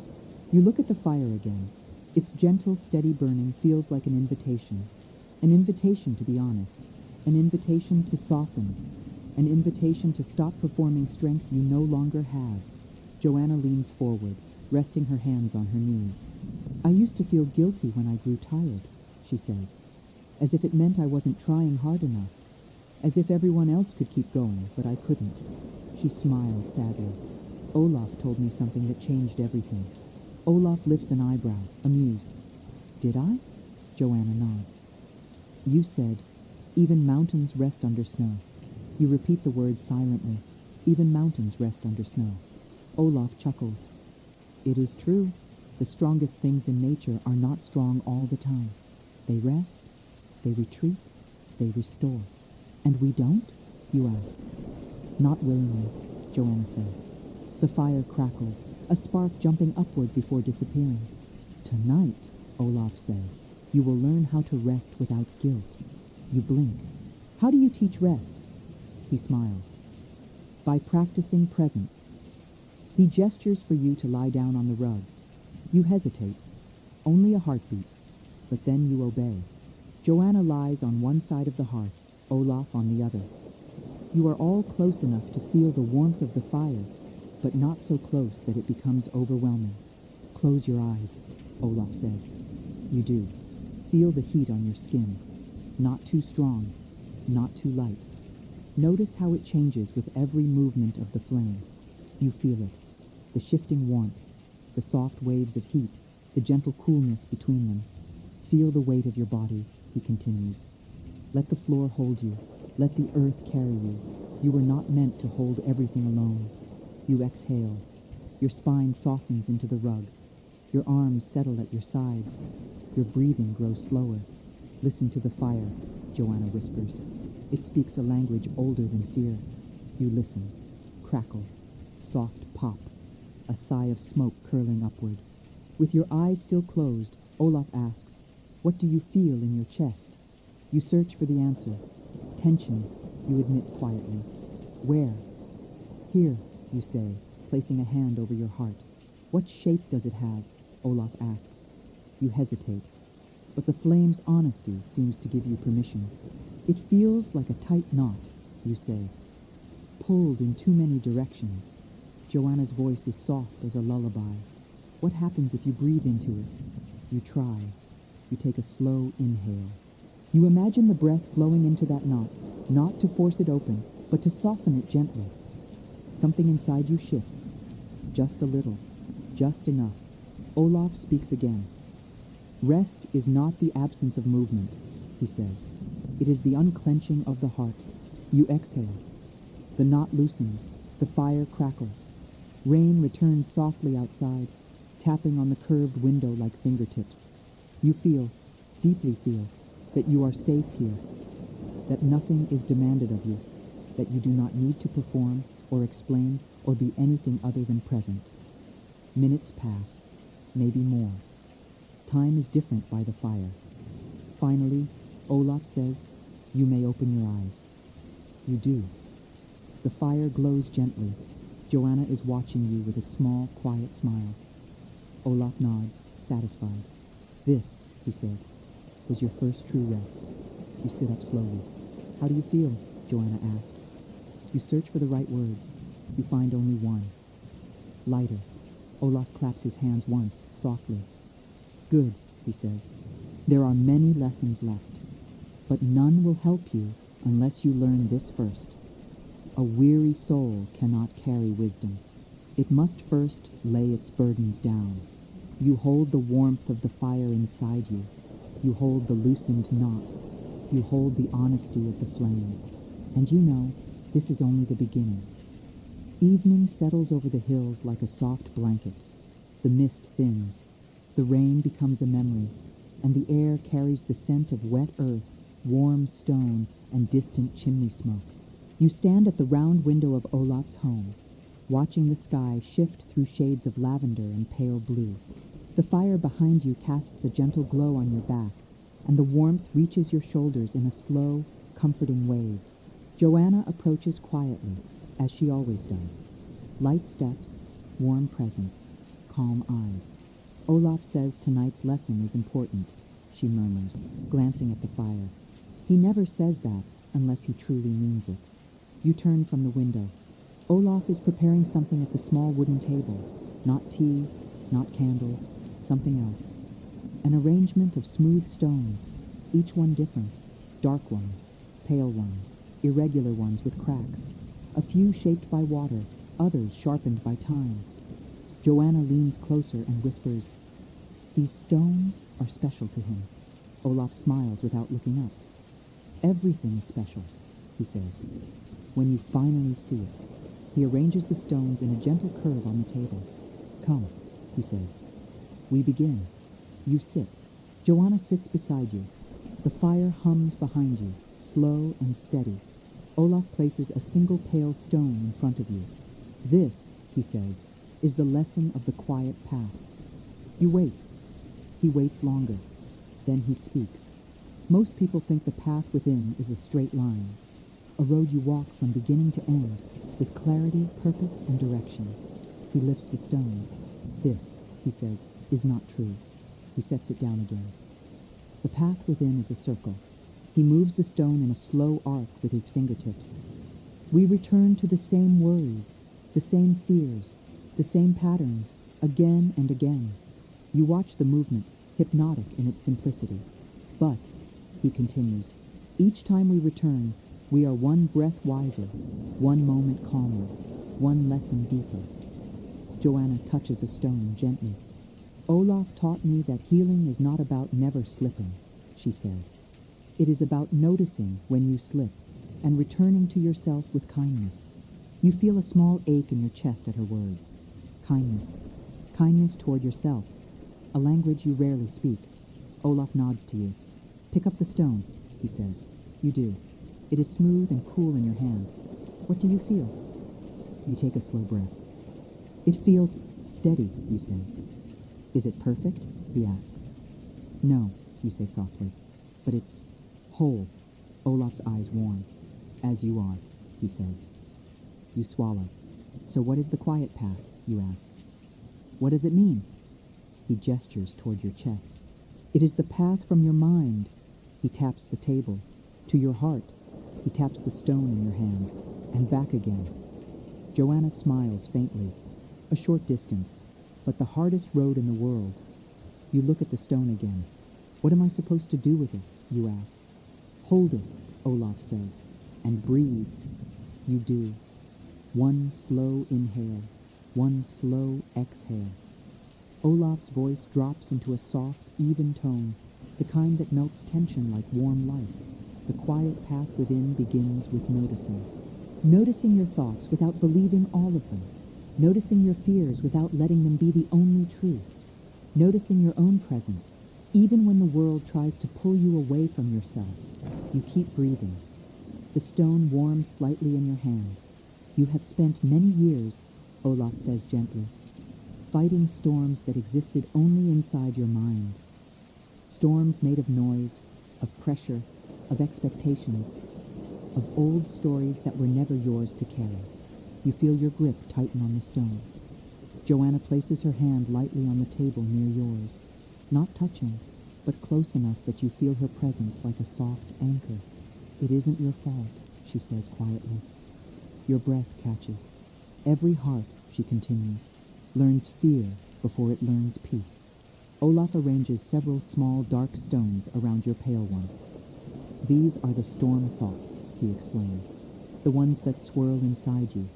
You look at the fire again. Its gentle, steady burning feels like an invitation. An invitation to be honest. An invitation to soften. An invitation to stop performing strength you no longer have. Joanna leans forward, resting her hands on her knees. I used to feel guilty when I grew tired, she says, as if it meant I wasn't trying hard enough, as if everyone else could keep going, but I couldn't. She smiles sadly. Olaf told me something that changed everything. Olaf lifts an eyebrow, amused. Did I? Joanna nods. You said, even mountains rest under snow. You repeat the word silently. Even mountains rest under snow. Olaf chuckles. It is true. The strongest things in nature are not strong all the time. They rest, they retreat, they restore. And we don't? You ask. Not willingly, Joanna says. The fire crackles, a spark jumping upward before disappearing. Tonight, Olaf says, you will learn how to rest without guilt. You blink. How do you teach rest? He smiles. By practicing presence. He gestures for you to lie down on the rug. You hesitate. Only a heartbeat. But then you obey. Joanna lies on one side of the hearth, Olaf on the other. You are all close enough to feel the warmth of the fire, but not so close that it becomes overwhelming. Close your eyes, Olaf says. You do. Feel the heat on your skin. Not too strong, not too light. Notice how it changes with every movement of the flame. You feel it. The shifting warmth, the soft waves of heat, the gentle coolness between them. Feel the weight of your body, he continues. Let the floor hold you. Let the earth carry you. You were not meant to hold everything alone. You exhale. Your spine softens into the rug. Your arms settle at your sides. Your breathing grows slower. Listen to the fire, Joanna whispers. It speaks a language older than fear. You listen. Crackle. Soft pop. A sigh of smoke curling upward. With your eyes still closed, Olaf asks, "What do you feel in your chest?" You search for the answer. Tension, you admit quietly. Where? Here, you say, placing a hand over your heart. What shape does it have? Olaf asks. You hesitate. But the flame's honesty seems to give you permission. It feels like a tight knot, you say. Pulled in too many directions. Joanna's voice is soft as a lullaby. What happens if you breathe into it? You try. You take a slow inhale. You imagine the breath flowing into that knot, not to force it open, but to soften it gently. Something inside you shifts. Just a little. Just enough. Olaf speaks again. Rest is not the absence of movement, he says. It is the unclenching of the heart. You exhale. The knot loosens. The fire crackles. Rain returns softly outside, tapping on the curved window like fingertips. You feel, deeply feel, that you are safe here, that nothing is demanded of you, that you do not need to perform or explain or be anything other than present. Minutes pass, maybe more. Time is different by the fire. Finally, Olaf says, "You may open your eyes." You do. The fire glows gently. Joanna is watching you with a small, quiet smile. Olaf nods, satisfied. "This," he says, "was your first true rest." You sit up slowly. "How do you feel?" Joanna asks. You search for the right words. You find only one. Lighter. Olaf claps his hands once, softly. "Good," he says. "There are many lessons left, but none will help you unless you learn this first. A weary soul cannot carry wisdom. It must first lay its burdens down. You hold the warmth of the fire inside you. You hold the loosened knot. You hold the honesty of the flame. And you know, this is only the beginning." Evening settles over the hills like a soft blanket. The mist thins. The rain becomes a memory, and the air carries the scent of wet earth, warm stone, and distant chimney smoke. You stand at the round window of Olaf's home, watching the sky shift through shades of lavender and pale blue. The fire behind you casts a gentle glow on your back, and the warmth reaches your shoulders in a slow, comforting wave. Joanna approaches quietly, as she always does. Light steps, warm presence, calm eyes. "Olaf says tonight's lesson is important," she murmurs, glancing at the fire. "He never says that unless he truly means it." You turn from the window. Olaf is preparing something at the small wooden table. Not tea, not candles, something else. An arrangement of smooth stones, each one different. Dark ones, pale ones, irregular ones with cracks. A few shaped by water, others sharpened by time. Joanna leans closer and whispers, "These stones are special to him." Olaf smiles without looking up. "Everything is special," he says, "when you finally see it." He arranges the stones in a gentle curve on the table. "Come," he says. We begin. You sit. Joanna sits beside you. The fire hums behind you, slow and steady. Olaf places a single pale stone in front of you. "This," he says, "is the lesson of the quiet path." You wait. He waits longer. Then he speaks. Most people think the path within is a straight line, a road you walk from beginning to end, with clarity, purpose, and direction. He lifts the stone. "This," he says, "is not true." He sets it down again. The path within is a circle. He moves the stone in a slow arc with his fingertips. We return to the same worries, the same fears, the same patterns, again and again. You watch the movement, hypnotic in its simplicity. But, he continues, each time we return, we are one breath wiser, one moment calmer, one lesson deeper. Joanna touches a stone gently. "Olaf taught me that healing is not about never slipping," she says. "It is about noticing when you slip and returning to yourself with kindness." You feel a small ache in your chest at her words. Kindness. Kindness toward yourself. A language you rarely speak. Olaf nods to you. "Pick up the stone," he says. You do. It is smooth and cool in your hand. What do you feel? You take a slow breath. It feels steady, you say. Is it perfect? He asks. No, you say softly, but it's whole. Olaf's eyes warm. As you are, he says. You swallow. So what is the quiet path, you ask? What does it mean? He gestures toward your chest. It is the path from your mind. He taps the table. To your heart. He taps the stone in your hand. And back again. Joanna smiles faintly. A short distance, but the hardest road in the world. You look at the stone again. What am I supposed to do with it? You ask. Hold it, Olaf says, and breathe. You do. One slow inhale, one slow exhale. Olaf's voice drops into a soft, even tone, the kind that melts tension like warm light. The quiet path within begins with noticing. Noticing your thoughts without believing all of them. Noticing your fears without letting them be the only truth. Noticing your own presence, even when the world tries to pull you away from yourself. You keep breathing. The stone warms slightly in your hand. You have spent many years, Olaf says gently, fighting storms that existed only inside your mind. Storms made of noise, of pressure, of expectations, of old stories that were never yours to carry. You feel your grip tighten on the stone. Joanna places her hand lightly on the table near yours, not touching, but close enough that you feel her presence like a soft anchor. It isn't your fault, she says quietly. Your breath catches. Every heart, she continues, learns fear before it learns peace. Olaf arranges several small dark stones around your pale one. These are the storm thoughts, he explains, the ones that swirl inside you,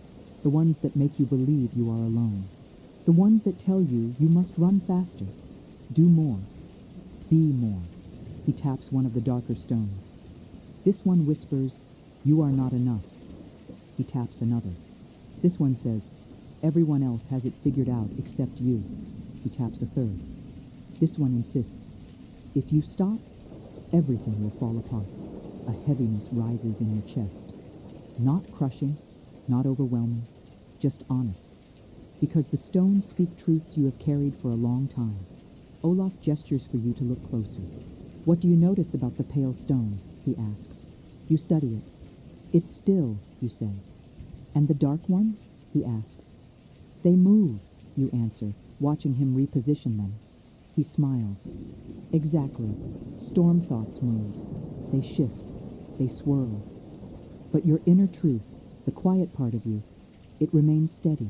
the ones that make you believe you are alone, the ones that tell you you must run faster, do more, be more. He taps one of the darker stones. This one whispers, you are not enough. He taps another. This one says, everyone else has it figured out except you. He taps a third. This one insists, if you stop, everything will fall apart. A heaviness rises in your chest. Not crushing, not overwhelming, just honest. Because the stones speak truths you have carried for a long time. Olaf gestures for you to look closer. What do you notice about the pale stone? He asks. You study it. It's still, you say. And the dark ones? He asks. They move, you answer, watching him reposition them. He smiles. Exactly. Storm thoughts move. They shift. They swirl. But your inner truth, the quiet part of you, it remains steady,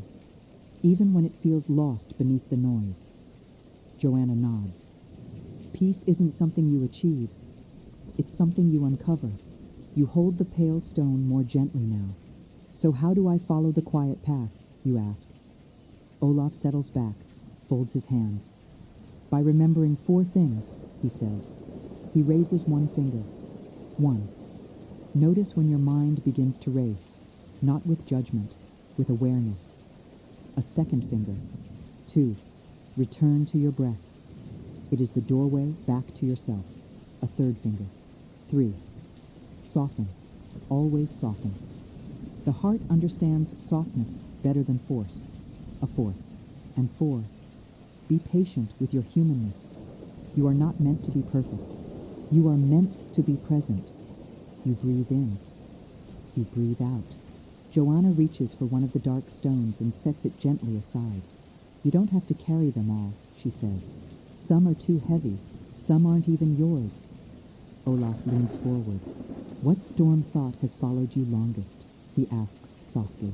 even when it feels lost beneath the noise. Joanna nods. Peace isn't something you achieve. It's something you uncover. You hold the pale stone more gently now. So how do I follow the quiet path, you ask? Olaf settles back, folds his hands. By remembering 4 things, he says. He raises one finger. 1. Notice when your mind begins to race, not with judgment, with awareness. A second finger. 2. Return to your breath. It is the doorway back to yourself. A third finger. 3. Soften. Always soften. The heart understands softness better than force. A fourth. And 4. Be patient with your humanness. You are not meant to be perfect. You are meant to be present. You breathe in. You breathe out. Joanna reaches for one of the dark stones and sets it gently aside. You don't have to carry them all, she says. Some are too heavy. Some aren't even yours. Olaf leans forward. What storm thought has followed you longest? He asks softly.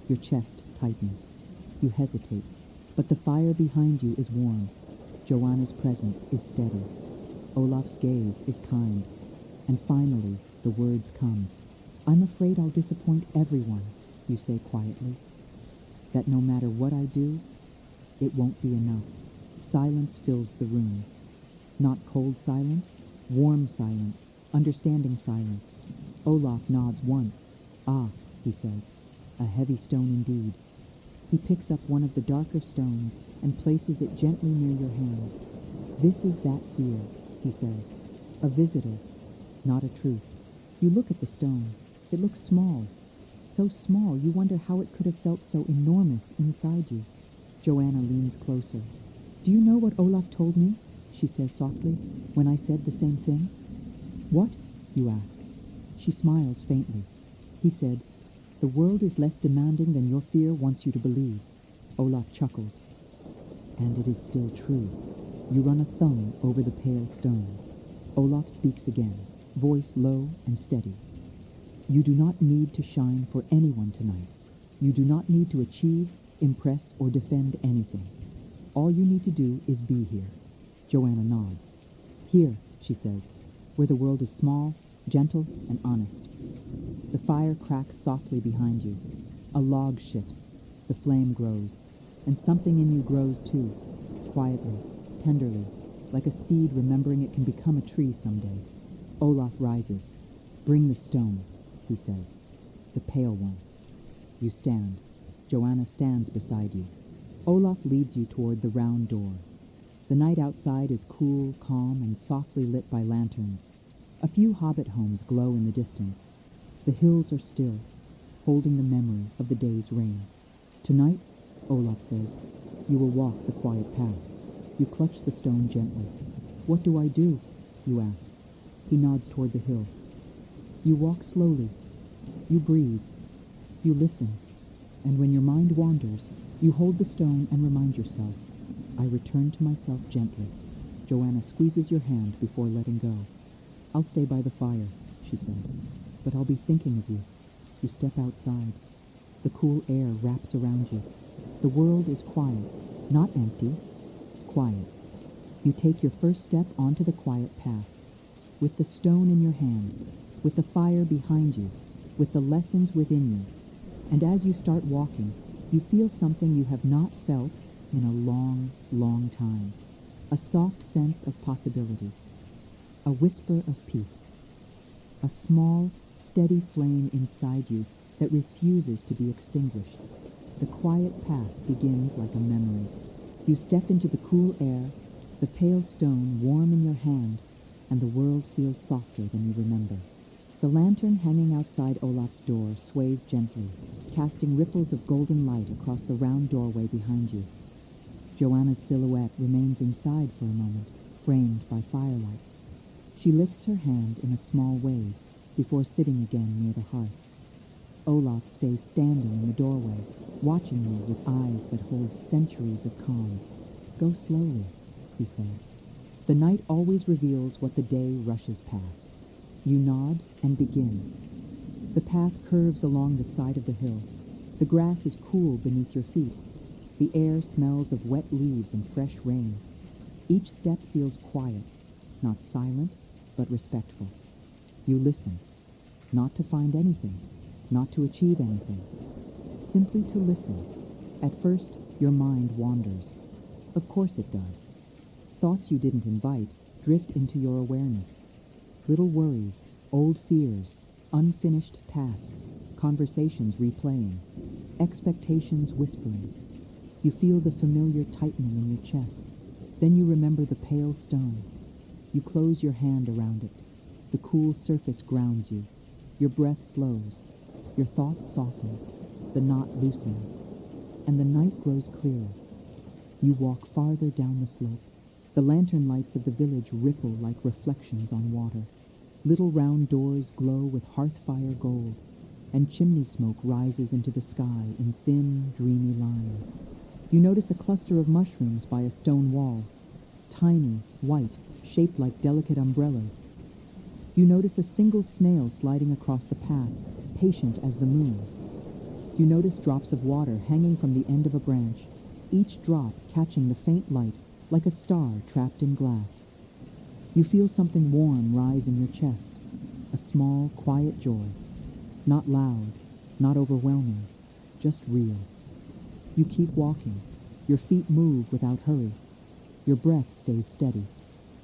Your chest tightens. You hesitate, but the fire behind you is warm. Joanna's presence is steady. Olaf's gaze is kind. And finally, the words come. I'm afraid I'll disappoint everyone, you say quietly. That no matter what I do, it won't be enough. Silence fills the room. Not cold silence, warm silence, understanding silence. Olaf nods once. Ah, he says, a heavy stone indeed. He picks up one of the darker stones and places it gently near your hand. This is that fear, he says. A visitor, not a truth. You look at the stone. It looks small. So small, you wonder how it could have felt so enormous inside you. Joanna leans closer. Do you know what Olaf told me? She says softly, when I said the same thing. What? You ask. She smiles faintly. He said, the world is less demanding than your fear wants you to believe. Olaf chuckles. And it is still true. You run a thumb over the pale stone. Olaf speaks again, voice low and steady. You do not need to shine for anyone tonight. You do not need to achieve, impress, or defend anything. All you need to do is be here. Joanna nods. Here, she says, where the world is small, gentle, and honest. The fire cracks softly behind you. A log shifts. The flame grows. And something in you grows too, quietly, tenderly, like a seed remembering it can become a tree someday. Olaf rises. Bring the stone, he says. The pale one. You stand. Joanna stands beside you. Olaf leads you toward the round door. The night outside is cool, calm, and softly lit by lanterns. A few hobbit homes glow in the distance. The hills are still, holding the memory of the day's rain. Tonight, Olaf says, you will walk the quiet path. You clutch the stone gently. What do I do? You ask. He nods toward the hill. You walk slowly. You breathe. You listen. And when your mind wanders, you hold the stone and remind yourself, I return to myself gently. Joanna squeezes your hand before letting go. I'll stay by the fire, she says, but I'll be thinking of you. You step outside. The cool air wraps around you. The world is quiet, not empty, quiet. You take your first step onto the quiet path, with the stone in your hand, with the fire behind you, with the lessons within you. And as you start walking, you feel something you have not felt in a long, long time. A soft sense of possibility. A whisper of peace. A small, steady flame inside you that refuses to be extinguished. The quiet path begins like a memory. You step into the cool air, the pale stone warm in your hand, and the world feels softer than you remember. The lantern hanging outside Olaf's door sways gently, casting ripples of golden light across the round doorway behind you. Joanna's silhouette remains inside for a moment, framed by firelight. She lifts her hand in a small wave before sitting again near the hearth. Olaf stays standing in the doorway, watching you with eyes that hold centuries of calm. Go slowly, he says. The night always reveals what the day rushes past. You nod and begin. The path curves along the side of the hill. The grass is cool beneath your feet. The air smells of wet leaves and fresh rain. Each step feels quiet, not silent, but respectful. You listen, not to find anything, not to achieve anything, simply to listen. At first, your mind wanders. Of course it does. Thoughts you didn't invite drift into your awareness. Little worries, old fears, unfinished tasks, conversations replaying, expectations whispering. You feel the familiar tightening in your chest. Then you remember the pale stone. You close your hand around it. The cool surface grounds you. Your breath slows. Your thoughts soften. The knot loosens. And the night grows clearer. You walk farther down the slope. The lantern lights of the village ripple like reflections on water. Little round doors glow with hearth fire gold, and chimney smoke rises into the sky in thin, dreamy lines. You notice a cluster of mushrooms by a stone wall, tiny, white, shaped like delicate umbrellas. You notice a single snail sliding across the path, patient as the moon. You notice drops of water hanging from the end of a branch, each drop catching the faint light like a star trapped in glass. You feel something warm rise in your chest, a small, quiet joy. Not loud, not overwhelming, just real. You keep walking. Your feet move without hurry. Your breath stays steady.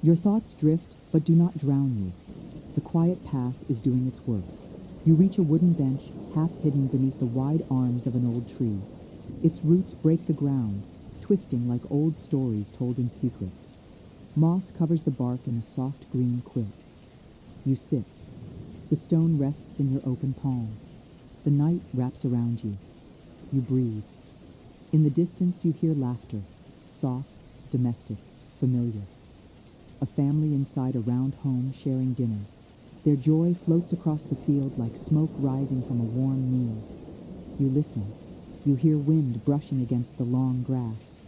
Your thoughts drift, but do not drown you. The quiet path is doing its work. You reach a wooden bench, half hidden beneath the wide arms of an old tree. Its roots break the ground, twisting like old stories told in secret. Moss covers the bark in a soft green quilt. You sit. The stone rests in your open palm. The night wraps around you. You breathe. In the distance you hear laughter, soft, domestic, familiar. A family inside a round home sharing dinner. Their joy floats across the field like smoke rising from a warm meal. You listen. You hear wind brushing against the long grass.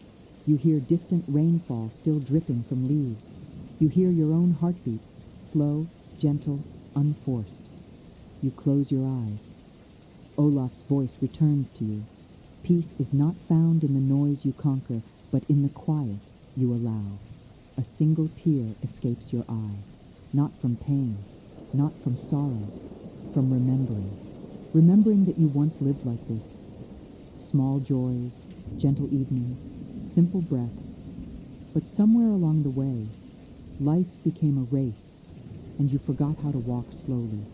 You hear distant rainfall still dripping from leaves. You hear your own heartbeat, slow, gentle, unforced. You close your eyes. Olaf's voice returns to you. Peace is not found in the noise you conquer, but in the quiet you allow. A single tear escapes your eye, not from pain, not from sorrow, from remembering. Remembering that you once lived like this. Small joys, gentle evenings, simple breaths. But somewhere along the way, life became a race, and you forgot how to walk slowly.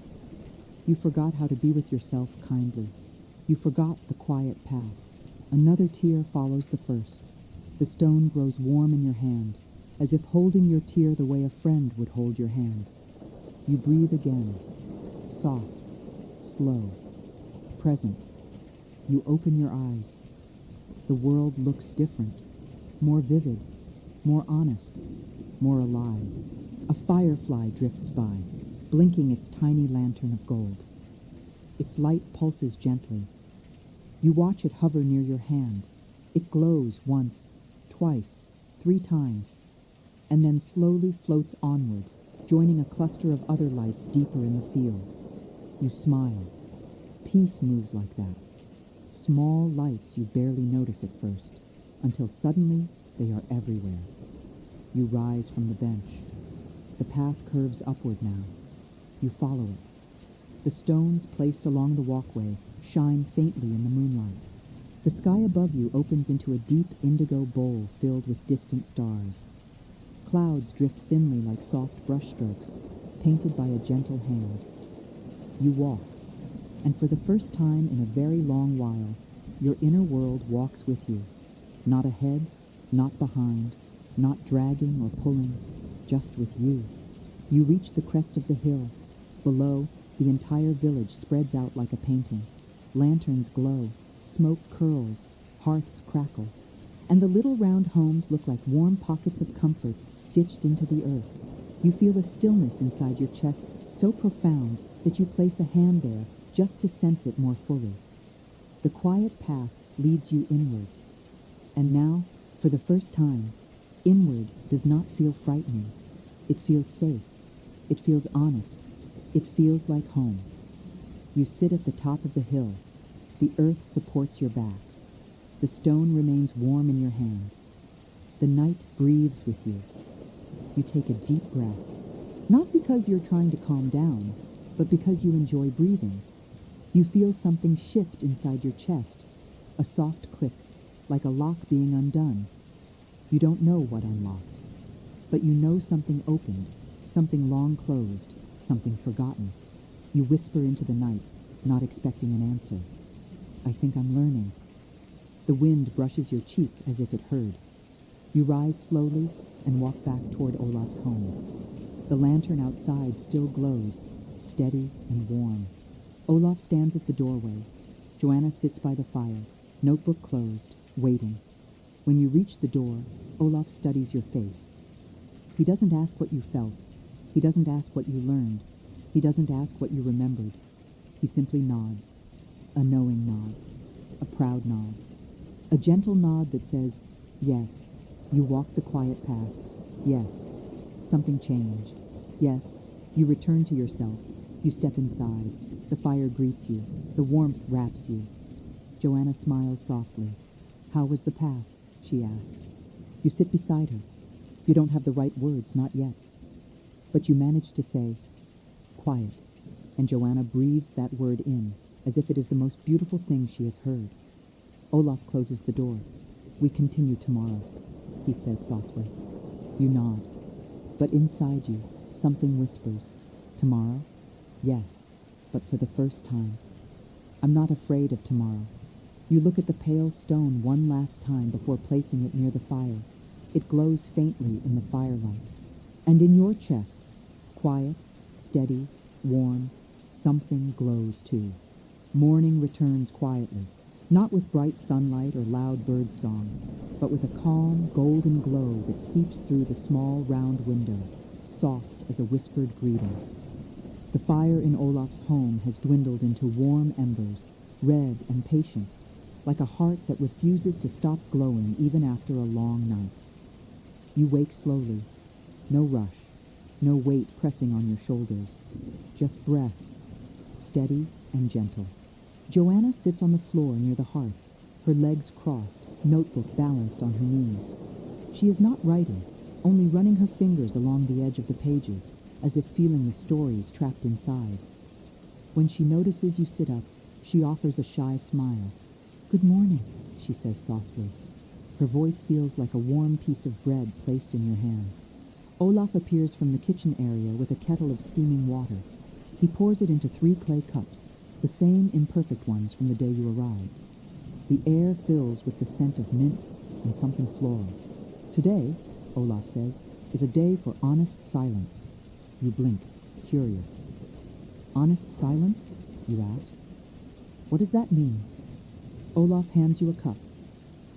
You forgot how to be with yourself kindly. You forgot the quiet path. Another tear follows the first. The stone grows warm in your hand, as if holding your tear the way a friend would hold your hand. You breathe again, soft, slow, present. You open your eyes. The world looks different, more vivid, more honest, more alive. A firefly drifts by, blinking its tiny lantern of gold. Its light pulses gently. You watch it hover near your hand. It glows once, twice, 3 times, and then slowly floats onward, joining a cluster of other lights deeper in the field. You smile. Peace moves like that. Small lights you barely notice at first, until suddenly they are everywhere. You rise from the bench. The path curves upward now. You follow it. The stones placed along the walkway shine faintly in the moonlight. The sky above you opens into a deep indigo bowl filled with distant stars. Clouds drift thinly like soft brushstrokes, painted by a gentle hand. You walk, and for the first time in a very long while, your inner world walks with you. Not ahead, not behind, not dragging or pulling, just with you. You reach the crest of the hill. Below, the entire village spreads out like a painting. Lanterns glow, smoke curls, hearths crackle, and the little round homes look like warm pockets of comfort stitched into the earth. You feel a stillness inside your chest so profound that you place a hand there just to sense it more fully. The quiet path leads you inward. And now, for the first time, inward does not feel frightening. It feels safe. It feels honest. It feels like home. You sit at the top of the hill. The earth supports your back. The stone remains warm in your hand. The night breathes with you. You take a deep breath, not because you're trying to calm down, but because you enjoy breathing. You feel something shift inside your chest, a soft click, like a lock being undone. You don't know what unlocked, but you know something opened, something long closed, something forgotten. You whisper into the night, not expecting an answer. I think I'm learning. The wind brushes your cheek as if it heard. You rise slowly and walk back toward Olaf's home. The lantern outside still glows, steady and warm. Olaf stands at the doorway. Joanna sits by the fire, notebook closed, waiting. When you reach the door, Olaf studies your face. He doesn't ask what you felt. He doesn't ask what you learned. He doesn't ask what you remembered. He simply nods. A knowing nod. A proud nod. A gentle nod that says, yes, you walked the quiet path. Yes, something changed. Yes, you return to yourself. You step inside. The fire greets you. The warmth wraps you. Joanna smiles softly. How was the path? She asks. You sit beside her. You don't have the right words, not yet. But you manage to say, quiet, and Joanna breathes that word in, as if it is the most beautiful thing she has heard. Olaf closes the door. We continue tomorrow, he says softly. You nod. But inside you, something whispers. Tomorrow? Yes, but for the first time. I'm not afraid of tomorrow. You look at the pale stone one last time before placing it near the fire. It glows faintly in the firelight. And in your chest, quiet, steady, warm, Something glows too. Morning returns quietly, not with bright sunlight or loud bird song, but with a calm, golden glow that seeps through the small, round window, soft as a whispered greeting. The fire in Olaf's home has dwindled into warm embers, red and patient, like a heart that refuses to stop glowing even after a long night. You wake slowly, no rush, no weight pressing on your shoulders, just breath, steady and gentle. Joanna sits on the floor near the hearth, her legs crossed, notebook balanced on her knees. She is not writing, only running her fingers along the edge of the pages, as if feeling the stories trapped inside. When she notices you sit up, she offers a shy smile. "Good morning," she says softly. Her voice feels like a warm piece of bread placed in your hands. Olaf appears from the kitchen area with a kettle of steaming water. He pours it into 3 clay cups, the same imperfect ones from the day you arrived. The air fills with the scent of mint and something floral. "Today," Olaf says, "is a day for honest silence." You blink, curious. "Honest silence?" you ask. "What does that mean?" Olaf hands you a cup.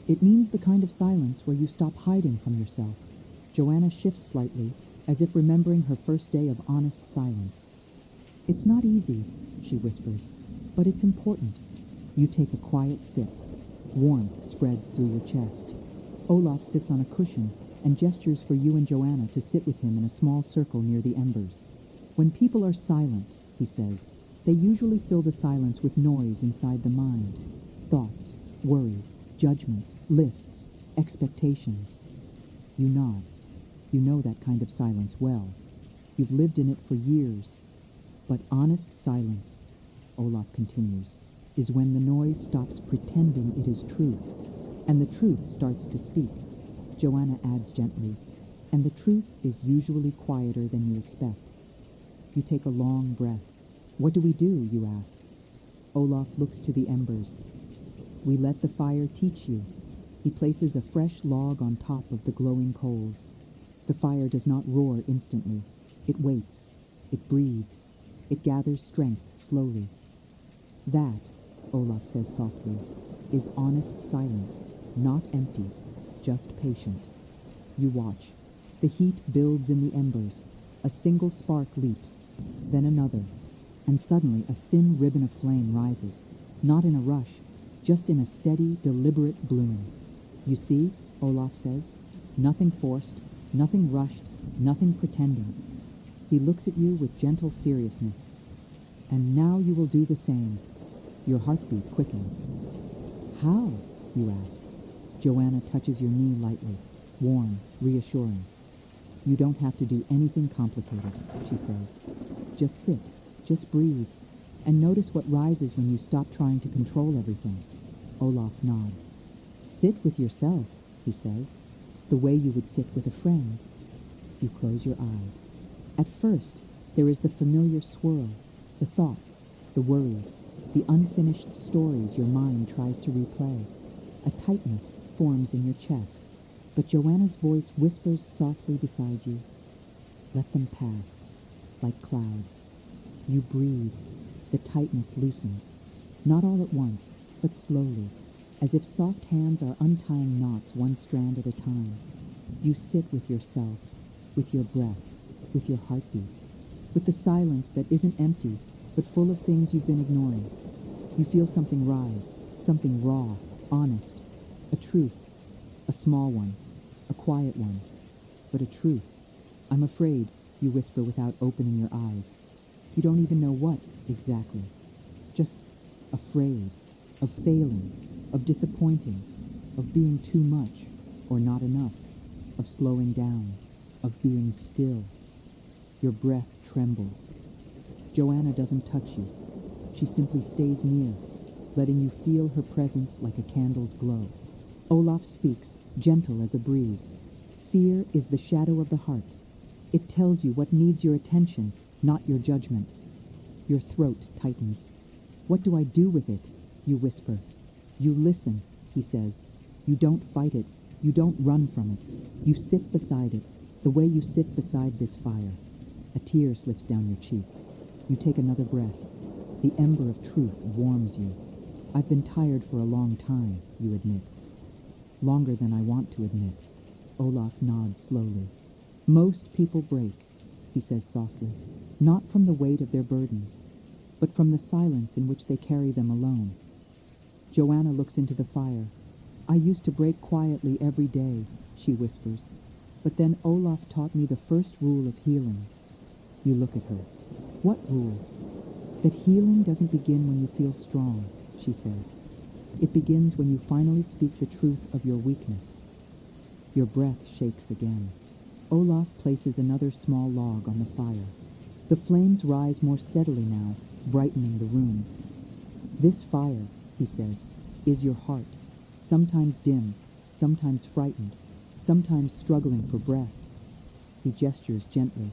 "It means the kind of silence where you stop hiding from yourself." Joanna shifts slightly, as if remembering her first day of honest silence. "It's not easy," she whispers, "but it's important." You take a quiet sip. Warmth spreads through your chest. Olaf sits on a cushion and gestures for you and Joanna to sit with him in a small circle near the embers. "When people are silent," he says, "they usually fill the silence with noise inside the mind. Thoughts, worries, judgments, lists, expectations." You nod. You know that kind of silence well. You've lived in it for years. But honest silence, Olaf continues, is when the noise stops pretending it is truth, and the truth starts to speak. Joanna adds gently, and the truth is usually quieter than you expect. You take a long breath. "What do we do?" you ask. Olaf looks to the embers. "We let the fire teach you." He places a fresh log on top of the glowing coals. The fire does not roar instantly. It waits. It breathes. It gathers strength slowly. "That," Olaf says softly, "is honest silence, not empty, just patient." You watch. The heat builds in the embers. A single spark leaps, then another, and suddenly a thin ribbon of flame rises, not in a rush, just in a steady, deliberate bloom. "You see," Olaf says, "nothing forced, nothing rushed, nothing pretending." He looks at you with gentle seriousness. "And now you will do the same." Your heartbeat quickens. "How?" you ask. Joanna touches your knee lightly, warm, reassuring. "You don't have to do anything complicated," she says. "Just sit, just breathe, and notice what rises when you stop trying to control everything." Olaf nods. "Sit with yourself," he says, "the way you would sit with a friend." You close your eyes. At first, there is the familiar swirl, the thoughts, the worries, the unfinished stories your mind tries to replay. A tightness forms in your chest, but Joanna's voice whispers softly beside you. "Let them pass, like clouds." You breathe. The tightness loosens, not all at once, but slowly, as if soft hands are untying knots one strand at a time. You sit with yourself, with your breath, with your heartbeat, with the silence that isn't empty, but full of things you've been ignoring. You feel something rise, something raw, honest, a truth, a small one, a quiet one, but a truth. "I'm afraid," you whisper without opening your eyes. You don't even know what, exactly. Just afraid, of failing, of disappointing, of being too much or not enough, of slowing down, of being still. Your breath trembles. Joanna doesn't touch you. She simply stays near, letting you feel her presence like a candle's glow. Olaf speaks, gentle as a breeze. "Fear is the shadow of the heart. It tells you what needs your attention, not your judgment." Your throat tightens. "What do I do with it?" you whisper. "You listen," he says. "You don't fight it. You don't run from it. You sit beside it, the way you sit beside this fire." A tear slips down your cheek. You take another breath. The ember of truth warms you. I've been tired for a long time, you admit. Longer than I want to admit. Olaf nods slowly. Most people break, he says softly, not from the weight of their burdens, but from the silence in which they carry them alone. Joanna looks into the fire. I used to break quietly every day, she whispers, but then Olaf taught me the first rule of healing. You look at her. What rule? That healing doesn't begin when you feel strong, she says. It begins when you finally speak the truth of your weakness. Your breath shakes again. Olaf places another small log on the fire. The flames rise more steadily now, brightening the room. This fire, he says, is your heart, sometimes dim, sometimes frightened, sometimes struggling for breath. He gestures gently.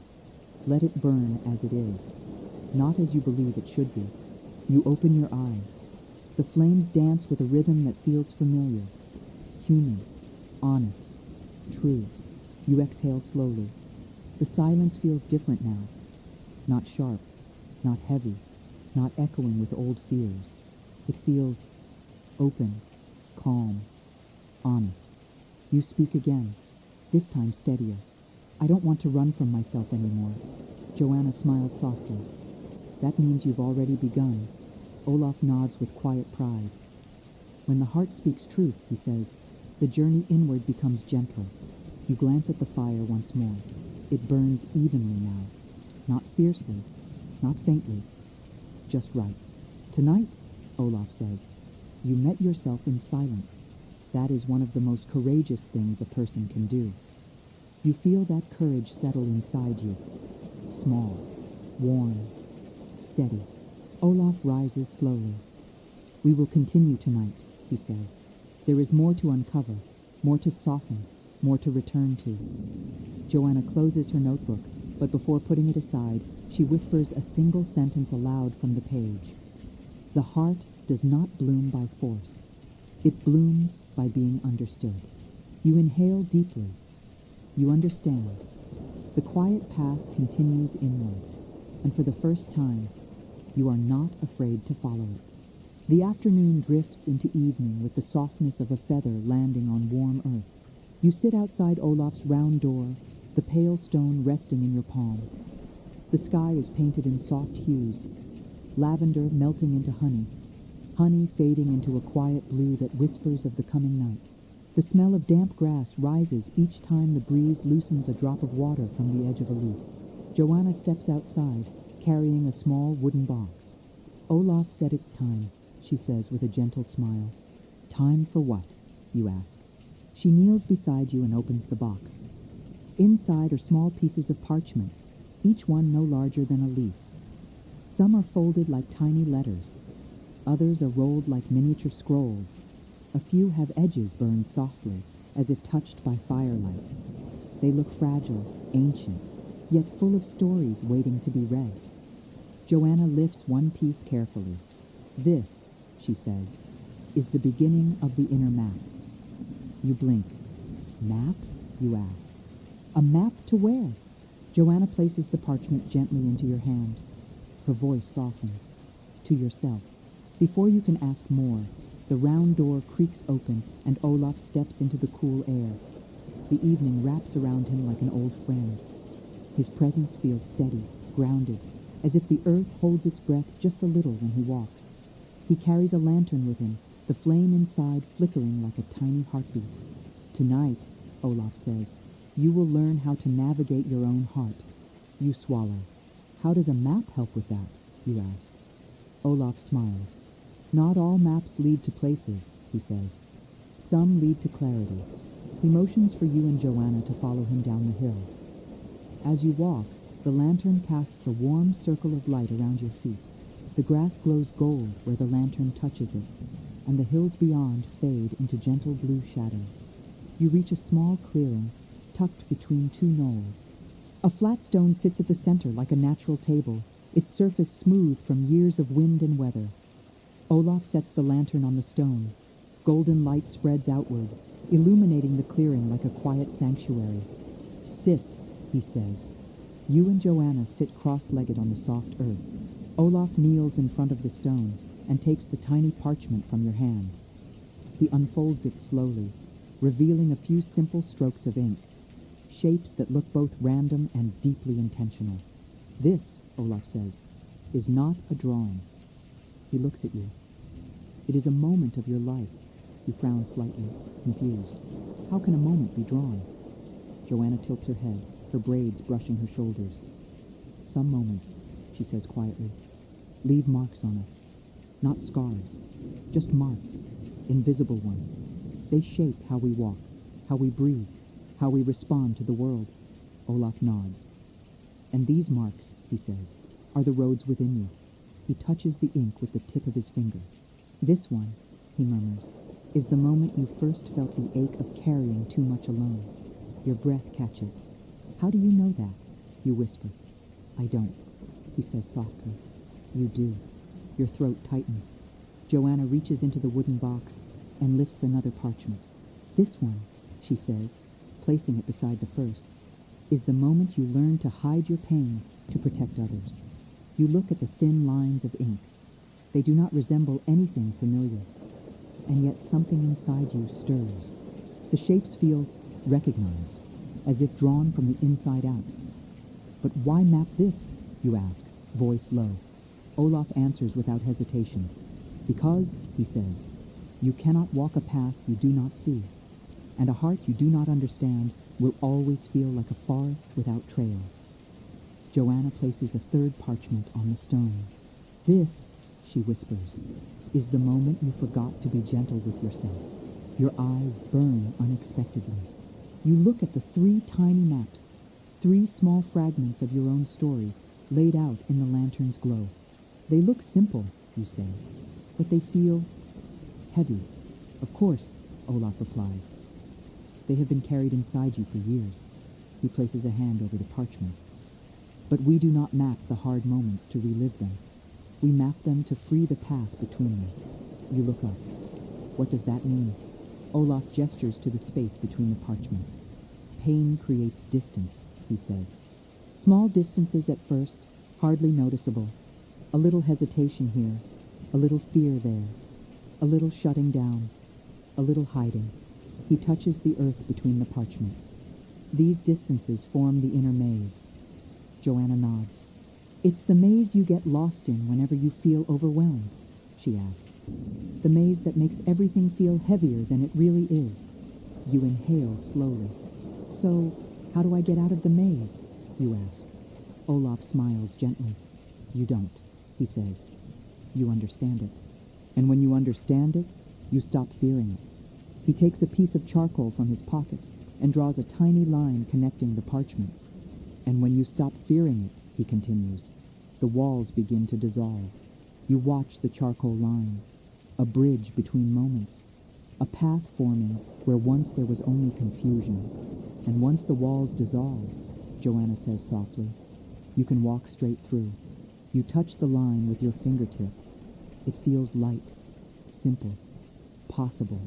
Let it burn as it is, not as you believe it should be. You open your eyes. The flames dance with a rhythm that feels familiar, human, honest, true. You exhale slowly. The silence feels different now. Not sharp, not heavy, not echoing with old fears. It feels open, calm, honest. You speak again, this time steadier. I don't want to run from myself anymore. Joanna smiles softly. That means you've already begun. Olaf nods with quiet pride. When the heart speaks truth, he says, the journey inward becomes gentler. You glance at the fire once more. It burns evenly now. Not fiercely, not faintly, just right. Tonight, Olaf says, you met yourself in silence. That is one of the most courageous things a person can do. You feel that courage settle inside you. Small, warm, steady. Olaf rises slowly. We will continue tonight, he says. There is more to uncover, more to soften, more to return to. Joanna closes her notebook, but before putting it aside, she whispers a single sentence aloud from the page. The heart does not bloom by force. It blooms by being understood. You inhale deeply. You understand. The quiet path continues inward, and for the first time, you are not afraid to follow it. The afternoon drifts into evening with the softness of a feather landing on warm earth. You sit outside Olaf's round door, the pale stone resting in your palm. The sky is painted in soft hues, lavender melting into honey, honey fading into a quiet blue that whispers of the coming night. The smell of damp grass rises each time the breeze loosens a drop of water from the edge of a leaf. Joanna steps outside, carrying a small wooden box. Olaf said it's time, she says with a gentle smile. Time for what? You ask. She kneels beside you and opens the box. Inside are small pieces of parchment, each one no larger than a leaf. Some are folded like tiny letters. Others are rolled like miniature scrolls. A few have edges burned softly, as if touched by firelight. They look fragile, ancient, yet full of stories waiting to be read. Joanna lifts one piece carefully. This, she says, is the beginning of the inner map. You blink. Map? You ask. A map to where? Joanna places the parchment gently into your hand. Her voice softens. To yourself. Before you can ask more, the round door creaks open and Olaf steps into the cool air. The evening wraps around him like an old friend. His presence feels steady, grounded, as if the earth holds its breath just a little when he walks. He carries a lantern with him, the flame inside flickering like a tiny heartbeat. Tonight, Olaf says, you will learn how to navigate your own heart. You swallow. How does a map help with that? You ask. Olaf smiles. Not all maps lead to places, he says. Some lead to clarity. He motions for you and Joanna to follow him down the hill. As you walk, the lantern casts a warm circle of light around your feet. The grass glows gold where the lantern touches it, and the hills beyond fade into gentle blue shadows. You reach a small clearing, tucked between two knolls. A flat stone sits at the center like a natural table, its surface smooth from years of wind and weather. Olaf sets the lantern on the stone. Golden light spreads outward, illuminating the clearing like a quiet sanctuary. Sit, he says. You and Joanna sit cross-legged on the soft earth. Olaf kneels in front of the stone and takes the tiny parchment from your hand. He unfolds it slowly, revealing a few simple strokes of ink, shapes that look both random and deeply intentional. This, Olaf says, is not a drawing. He looks at you. It is a moment of your life. You frown slightly, confused. How can a moment be drawn? Joanna tilts her head, her braids brushing her shoulders. Some moments, she says quietly, leave marks on us. Not scars, just marks, invisible ones. They shape how we walk, how we breathe, how we respond to the world. Olaf nods. And these marks, he says, are the roads within you. He touches the ink with the tip of his finger. This one, he murmurs, is the moment you first felt the ache of carrying too much alone. Your breath catches. How do you know that? You whisper. I don't, he says softly. You do. Your throat tightens. Joanna reaches into the wooden box and lifts another parchment. This one, she says, placing it beside the first, is the moment you learn to hide your pain to protect others. You look at the thin lines of ink. They do not resemble anything familiar, and yet something inside you stirs. The shapes feel recognized, as if drawn from the inside out. But why map this, you ask, voice low. Olaf answers without hesitation. Because, he says, you cannot walk a path you do not see, and a heart you do not understand will always feel like a forest without trails. Joanna places a third parchment on the stone. This, she whispers, is the moment you forgot to be gentle with yourself. Your eyes burn unexpectedly. You look at the 3 tiny maps, 3 small fragments of your own story laid out in the lantern's glow. They look simple, you say, but they feel heavy. Of course, Olaf replies. They have been carried inside you for years. He places a hand over the parchments. But we do not map the hard moments to relive them. We map them to free the path between them. You look up. What does that mean? Olaf gestures to the space between the parchments. Pain creates distance, he says. Small distances at first, hardly noticeable. A little hesitation here, a little fear there, a little shutting down, a little hiding. He touches the earth between the parchments. These distances form the inner maze. Joanna nods. It's the maze you get lost in whenever you feel overwhelmed, she adds. The maze that makes everything feel heavier than it really is. You inhale slowly. So, how do I get out of the maze? You ask. Olaf smiles gently. You don't, he says. You understand it. And when you understand it, you stop fearing it. He takes a piece of charcoal from his pocket and draws a tiny line connecting the parchments. And when you stop fearing it, he continues, the walls begin to dissolve. You watch the charcoal line, a bridge between moments, a path forming where once there was only confusion. And once the walls dissolve, Joanna says softly, you can walk straight through. You touch the line with your fingertip. It feels light, simple, possible.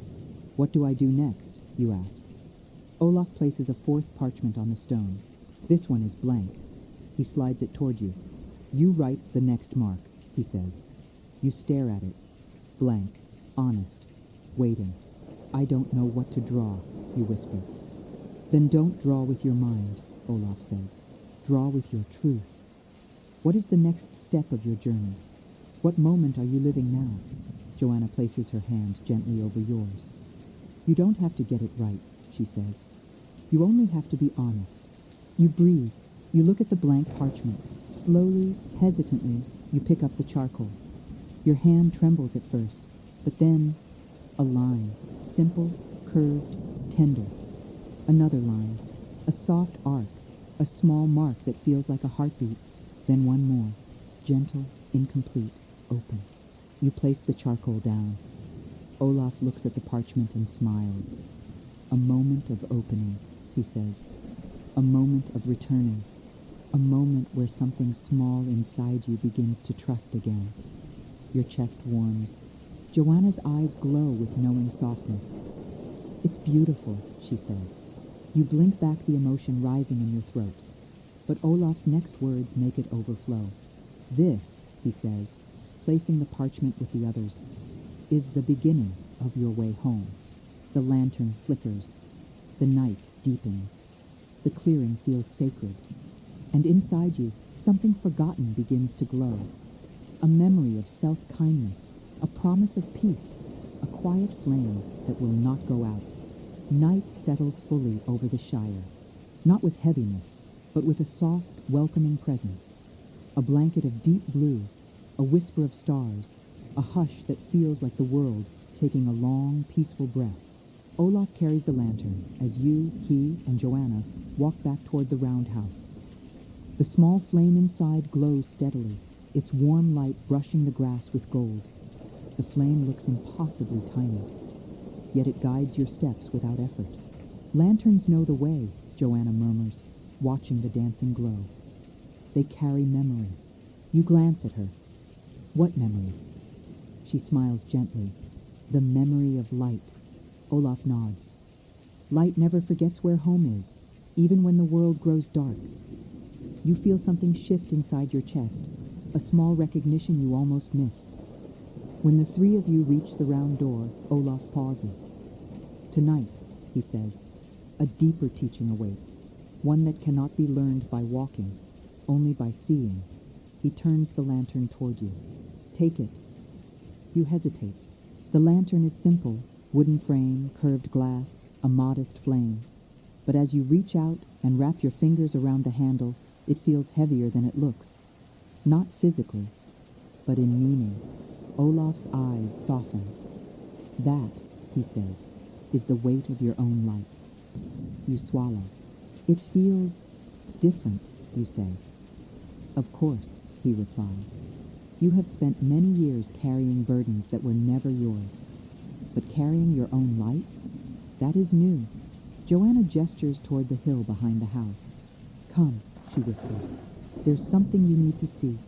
What do I do next, you ask. Olaf places a 4th parchment on the stone. This one is blank. He slides it toward you. You write the next mark, he says. You stare at it. Blank, honest, waiting. I don't know what to draw, you whisper. Then don't draw with your mind, Olaf says. Draw with your truth. What is the next step of your journey? What moment are you living now? Joanna places her hand gently over yours. You don't have to get it right, she says. You only have to be honest. You breathe. You look at the blank parchment. Slowly, hesitantly, you pick up the charcoal. Your hand trembles at first, but then a line, simple, curved, tender. Another line, a soft arc, a small mark that feels like a heartbeat. Then one more, gentle, incomplete, open. You place the charcoal down. Olaf looks at the parchment and smiles. A moment of opening, he says. A moment of returning. A moment where something small inside you begins to trust again. Your chest warms. Joanna's eyes glow with knowing softness. It's beautiful, she says. You blink back the emotion rising in your throat. But Olaf's next words make it overflow. This, he says, placing the parchment with the others, is the beginning of your way home. The lantern flickers. The night deepens. The clearing feels sacred. And inside you, something forgotten begins to glow. A memory of self-kindness, a promise of peace, a quiet flame that will not go out. Night settles fully over the Shire, not with heaviness, but with a soft, welcoming presence. A blanket of deep blue, a whisper of stars, a hush that feels like the world taking a long, peaceful breath. Olaf carries the lantern as you, he, and Joanna walk back toward the roundhouse. The small flame inside glows steadily, its warm light brushing the grass with gold. The flame looks impossibly tiny, yet it guides your steps without effort. Lanterns know the way, Joanna murmurs, watching the dancing glow. They carry memory. You glance at her. What memory? She smiles gently. The memory of light. Olaf nods. Light never forgets where home is, even when the world grows dark. You feel something shift inside your chest, a small recognition you almost missed. When the three of you reach the round door, Olaf pauses. Tonight, he says, a deeper teaching awaits, one that cannot be learned by walking, only by seeing. He turns the lantern toward you. Take it. You hesitate. The lantern is simple, wooden frame, curved glass, a modest flame. But as you reach out and wrap your fingers around the handle, it feels heavier than it looks. Not physically, but in meaning. Olaf's eyes soften. That, he says, is the weight of your own light. You swallow. It feels different, you say. Of course, he replies. You have spent many years carrying burdens that were never yours. But carrying your own light? That is new. Joanna gestures toward the hill behind the house. Come, she whispers. There's something you need to see.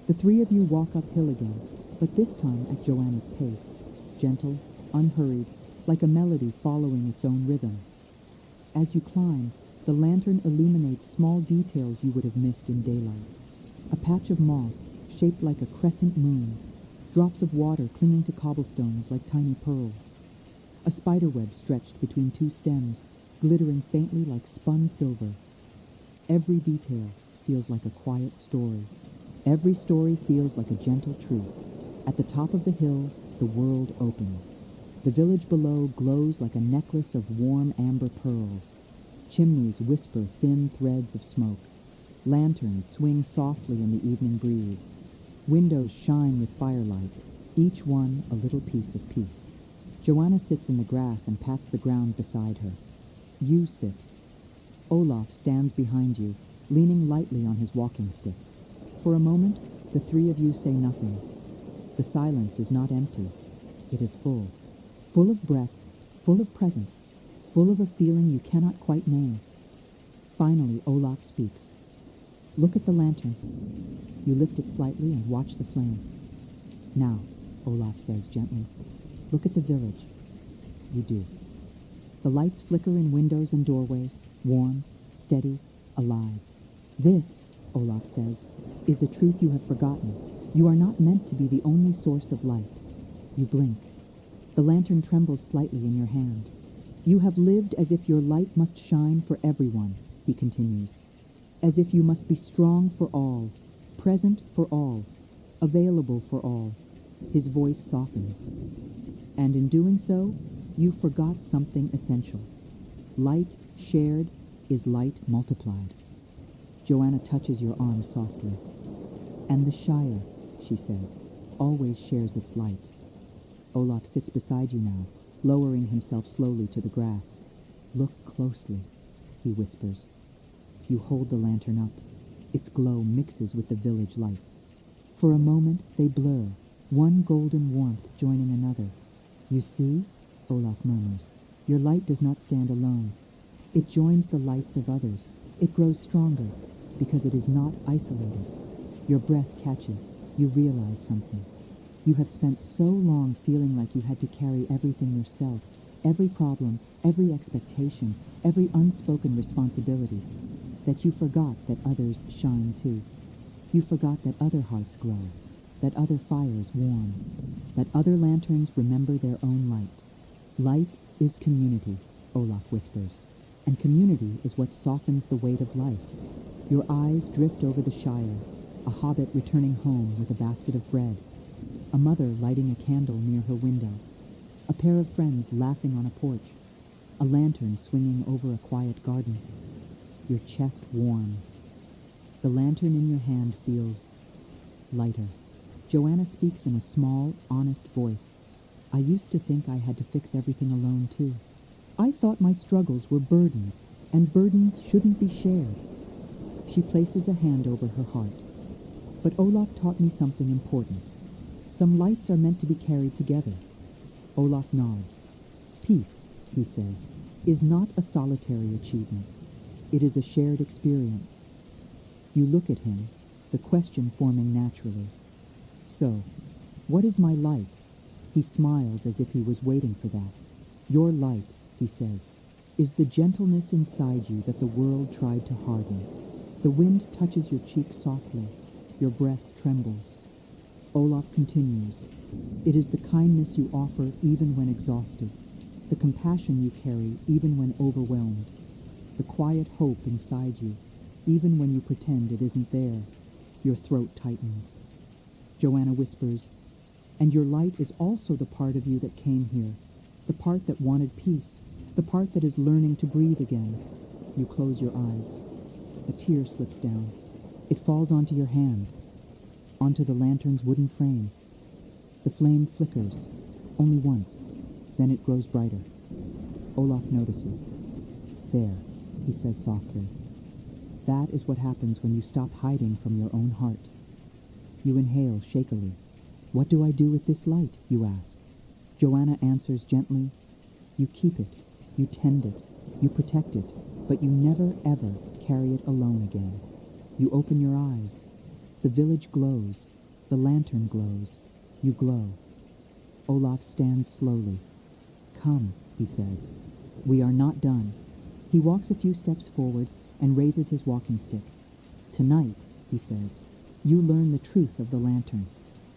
The three of you walk uphill again, but this time at Joanna's pace. Gentle, unhurried, like a melody following its own rhythm. As you climb, the lantern illuminates small details you would have missed in daylight. A patch of moss, shaped like a crescent moon. Drops of water clinging to cobblestones like tiny pearls. A spiderweb stretched between two stems, glittering faintly like spun silver. Every detail feels like a quiet story. Every story feels like a gentle truth. At the top of the hill, the world opens. The village below glows like a necklace of warm amber pearls. Chimneys whisper thin threads of smoke. Lanterns swing softly in the evening breeze. Windows shine with firelight, each one a little piece of peace. Joanna sits in the grass and pats the ground beside her. You sit. Olaf stands behind you, leaning lightly on his walking stick. For a moment, the three of you say nothing. The silence is not empty. It is full. Full of breath, full of presence, full of a feeling you cannot quite name. Finally, Olaf speaks. Look at the lantern. You lift it slightly and watch the flame. Now, Olaf says gently, look at the village. You do. The lights flicker in windows and doorways, warm, steady, alive. This, Olaf says, is a truth you have forgotten. You are not meant to be the only source of light. You blink. The lantern trembles slightly in your hand. You have lived as if your light must shine for everyone, he continues. As if you must be strong for all, present for all, available for all. His voice softens. And in doing so, you forgot something essential. Light shared is light multiplied. Joanna touches your arm softly. And the Shire, she says, always shares its light. Olaf sits beside you now, lowering himself slowly to the grass. Look closely, he whispers. You hold the lantern up. Its glow mixes with the village lights. For a moment, they blur, one golden warmth joining another. You see, Olaf murmurs, your light does not stand alone. It joins the lights of others. It grows stronger, because it is not isolated. Your breath catches. You realize something. You have spent so long feeling like you had to carry everything yourself, every problem, every expectation, every unspoken responsibility, that you forgot that others shine too. You forgot that other hearts glow, that other fires warm, that other lanterns remember their own light. Light is community, Olaf whispers, and community is what softens the weight of life. Your eyes drift over the Shire, a hobbit returning home with a basket of bread, a mother lighting a candle near her window, a pair of friends laughing on a porch, a lantern swinging over a quiet garden. Your chest warms. The lantern in your hand feels lighter. Joanna speaks in a small, honest voice. I used to think I had to fix everything alone, too. I thought my struggles were burdens, and burdens shouldn't be shared. She places a hand over her heart. But Olaf taught me something important. Some lights are meant to be carried together. Olaf nods. Peace, he says, is not a solitary achievement. It is a shared experience. You look at him, the question forming naturally. So, what is my light? He smiles as if he was waiting for that. Your light, he says, is the gentleness inside you that the world tried to harden. The wind touches your cheek softly. Your breath trembles. Olaf continues. It is the kindness you offer even when exhausted, the compassion you carry even when overwhelmed, the quiet hope inside you, even when you pretend it isn't there. Your throat tightens. Joanna whispers, and your light is also the part of you that came here, the part that wanted peace, the part that is learning to breathe again. You close your eyes. A tear slips down. It falls onto your hand, onto the lantern's wooden frame. The flame flickers, only once, then it grows brighter. Olaf notices. There, he says softly. That is what happens when you stop hiding from your own heart. You inhale shakily. What do I do with this light, you ask? Joanna answers gently. You keep it, you tend it, you protect it, but you never ever carry it alone again. You open your eyes. The village glows. The lantern glows. You glow. Olaf stands slowly. Come, he says. We are not done. He walks a few steps forward and raises his walking stick. Tonight, he says, you learn the truth of the lantern.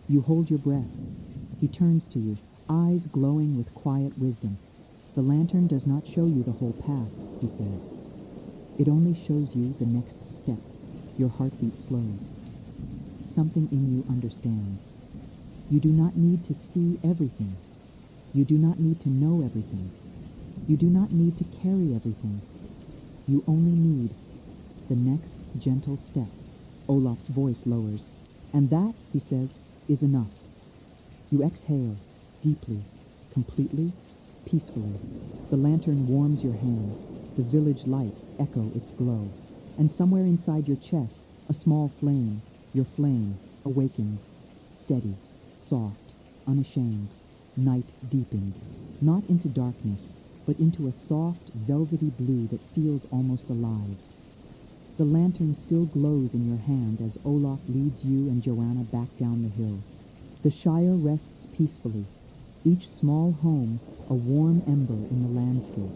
You hold your breath. He turns to you, eyes glowing with quiet wisdom. The lantern does not show you the whole path, he says. It only shows you the next step. Your heartbeat slows. Something in you understands. You do not need to see everything. You do not need to know everything. You do not need to carry everything. You only need the next gentle step. Olaf's voice lowers. And that, he says, is enough. You exhale, deeply, completely, peacefully. The lantern warms your hand. The village lights echo its glow. And somewhere inside your chest, a small flame, your flame, awakens. Steady, soft, unashamed. Night deepens, not into darkness, but into a soft, velvety blue that feels almost alive. The lantern still glows in your hand as Olaf leads you and Joanna back down the hill. The Shire rests peacefully, each small home a warm ember in the landscape.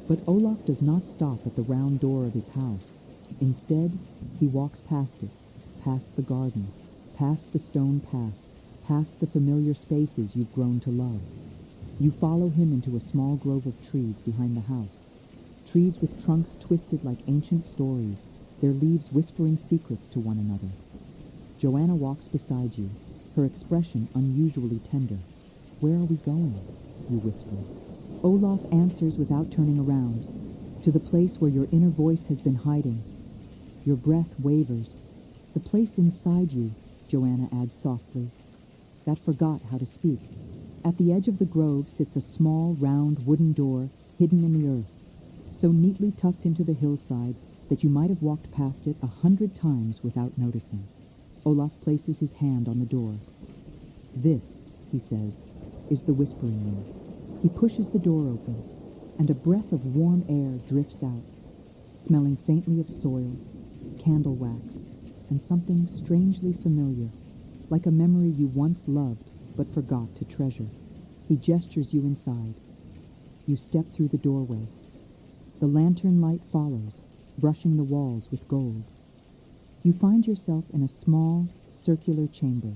But Olaf does not stop at the round door of his house. Instead, he walks past it, past the garden, past the stone path, past the familiar spaces you've grown to love. You follow him into a small grove of trees behind the house. Trees with trunks twisted like ancient stories, their leaves whispering secrets to one another. Joanna walks beside you, her expression unusually tender. Where are we going? You whisper. Olaf answers without turning around, to the place where your inner voice has been hiding. Your breath wavers. The place inside you, Joanna adds softly, that forgot how to speak. At the edge of the grove sits a small, round wooden door hidden in the earth, so neatly tucked into the hillside that you might have walked past it 100 times without noticing. Olaf places his hand on the door. This, he says, is the whispering room. He pushes the door open, and a breath of warm air drifts out, smelling faintly of soil, candle wax, and something strangely familiar, like a memory you once loved but forgot to treasure. He gestures you inside. You step through the doorway. The lantern light follows, brushing the walls with gold. You find yourself in a small, circular chamber,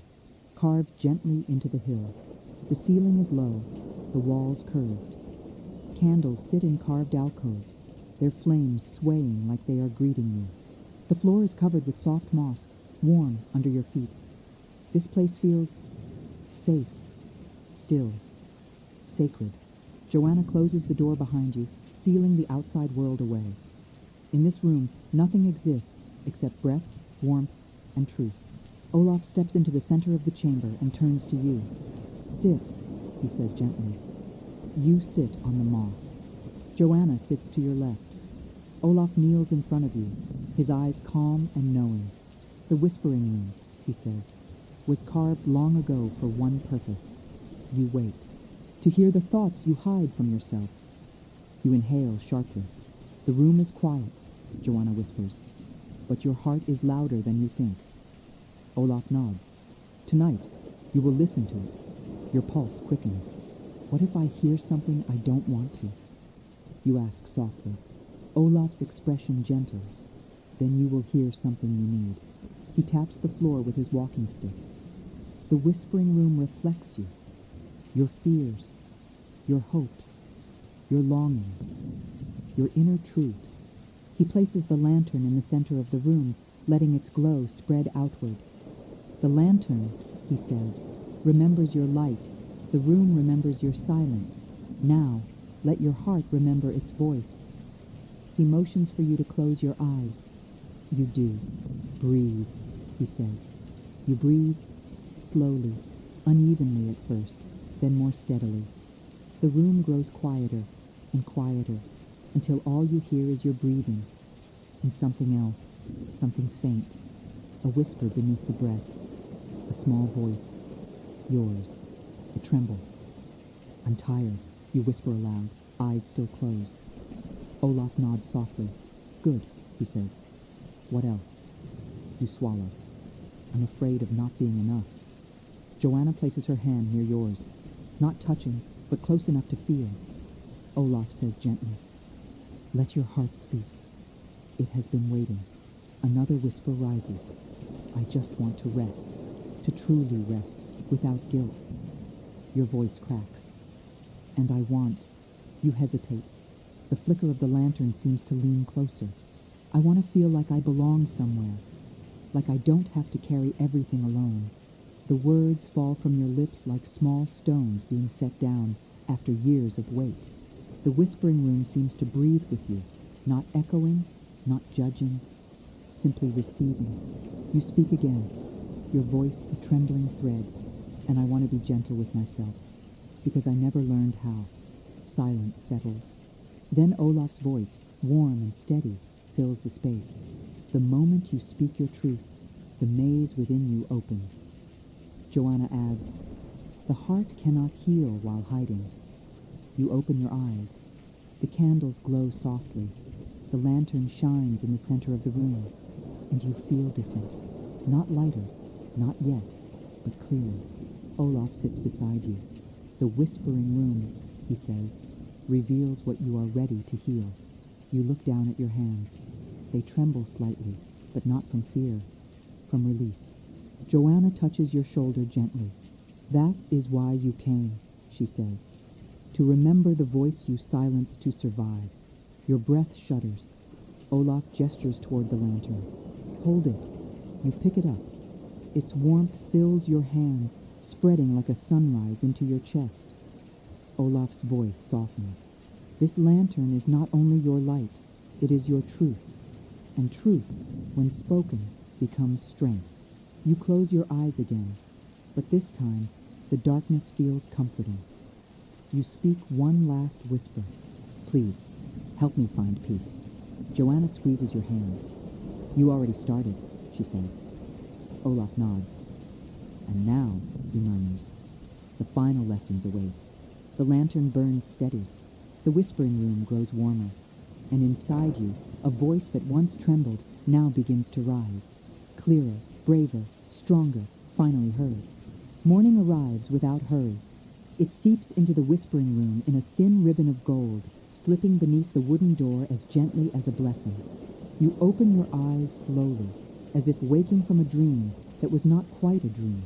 carved gently into the hill. The ceiling is low, the walls curved. Candles sit in carved alcoves, their flames swaying like they are greeting you. The floor is covered with soft moss, warm under your feet. This place feels safe, still, sacred. Joanna closes the door behind you, sealing the outside world away. In this room, nothing exists except breath, warmth, and truth. Olaf steps into the center of the chamber and turns to you. Sit, he says gently. You sit on the moss. Joanna sits to your left. Olaf kneels in front of you, his eyes calm and knowing. The whispering room, he says, was carved long ago for one purpose. You wait, to hear the thoughts you hide from yourself. You inhale sharply. The room is quiet, Joanna whispers, but your heart is louder than you think. Olaf nods. Tonight, you will listen to it. Your pulse quickens. What if I hear something I don't want to? You ask softly. Olaf's expression gentles. Then you will hear something you need. He taps the floor with his walking stick. The whispering room reflects you. Your fears, your hopes, your longings, your inner truths. He places the lantern in the center of the room, letting its glow spread outward. The lantern, he says, remembers your light. The room remembers your silence. Now, let your heart remember its voice. He motions for you to close your eyes. You do. Breathe, he says. You breathe, slowly, unevenly at first, then more steadily. The room grows quieter and quieter, until all you hear is your breathing, and something else, something faint, a whisper beneath the breath, a small voice, yours. It trembles. I'm tired, you whisper aloud, eyes still closed. Olaf nods softly. Good, he says. What else? You swallow. I'm afraid of not being enough. Joanna places her hand near yours, not touching, but close enough to feel. Olaf says gently, let your heart speak. It has been waiting. Another whisper rises. I just want to rest, to truly rest, without guilt. Your voice cracks. And I want. You hesitate. The flicker of the lantern seems to lean closer. I want to feel like I belong somewhere, like I don't have to carry everything alone. The words fall from your lips like small stones being set down after years of weight. The whispering room seems to breathe with you, not echoing, not judging, simply receiving. You speak again, your voice a trembling thread, and I want to be gentle with myself, because I never learned how. Silence settles. Then Olaf's voice, warm and steady, fills the space. The moment you speak your truth, the maze within you opens. Joanna adds, the heart cannot heal while hiding. You open your eyes. The candles glow softly. The lantern shines in the center of the room, and you feel different. Not lighter, not yet, but clearer. Olaf sits beside you. The whispering room, he says, reveals what you are ready to heal. You look down at your hands. They tremble slightly, but not from fear, from release. Joanna touches your shoulder gently. That is why you came, she says. To remember the voice you silenced to survive. Your breath shudders. Olaf gestures toward the lantern. Hold it. You pick it up. Its warmth fills your hands, spreading like a sunrise into your chest. Olaf's voice softens. This lantern is not only your light, it is your truth. And truth, when spoken, becomes strength. You close your eyes again, but this time, the darkness feels comforting. You speak one last whisper. Please, help me find peace. Joanna squeezes your hand. You already started, she says. Olaf nods. And now, he murmurs, the final lessons await. The lantern burns steady. The whispering room grows warmer. And inside you, a voice that once trembled now begins to rise. Clearer, braver, stronger, finally heard. Morning arrives without hurry. It seeps into the whispering room in a thin ribbon of gold, slipping beneath the wooden door as gently as a blessing. You open your eyes slowly. as if waking from a dream that was not quite a dream,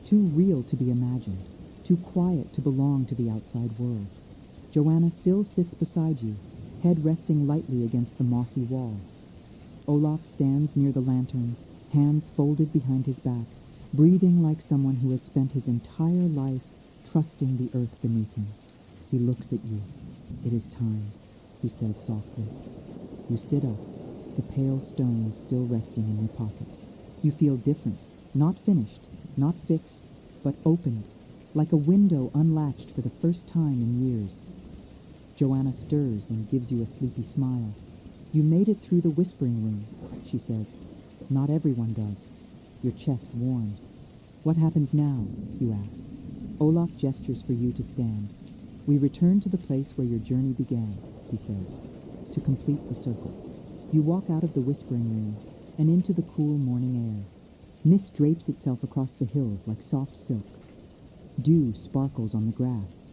too real to be imagined, too quiet to belong to the outside world. Joanna still sits beside you, head resting lightly against the mossy wall. Olaf stands near the lantern, hands folded behind his back, breathing like someone who has spent his entire life trusting the earth beneath him. He looks at you. "It is time," he says softly. You sit up, the pale stone still resting in your pocket. You feel different, not finished, not fixed, but opened, like a window unlatched for the first time in years. Joanna stirs and gives you a sleepy smile. "You made it through the whispering room," she says. "Not everyone does." Your chest warms. "What happens now?" you ask. Olaf gestures for you to stand. "We return to the place where your journey began," he says, "to complete the circle." You walk out of the whispering room and into the cool morning air. Mist drapes itself across the hills like soft silk. Dew sparkles on the grass.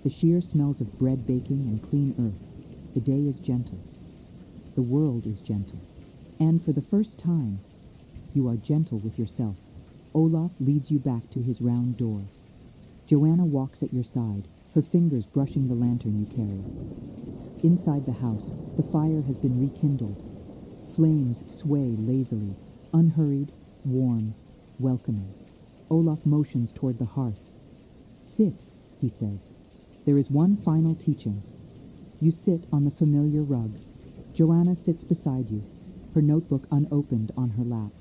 The Shire smells of bread baking and clean earth. The day is gentle. The world is gentle. And for the first time, you are gentle with yourself. Olaf leads you back to his round door. Joanna walks at your side, her fingers brushing the lantern you carry. Inside the house, the fire has been rekindled. Flames sway lazily, unhurried, warm, welcoming. Olaf motions toward the hearth. "Sit," he says. "There is one final teaching." You sit on the familiar rug. Joanna sits beside you, her notebook unopened on her lap.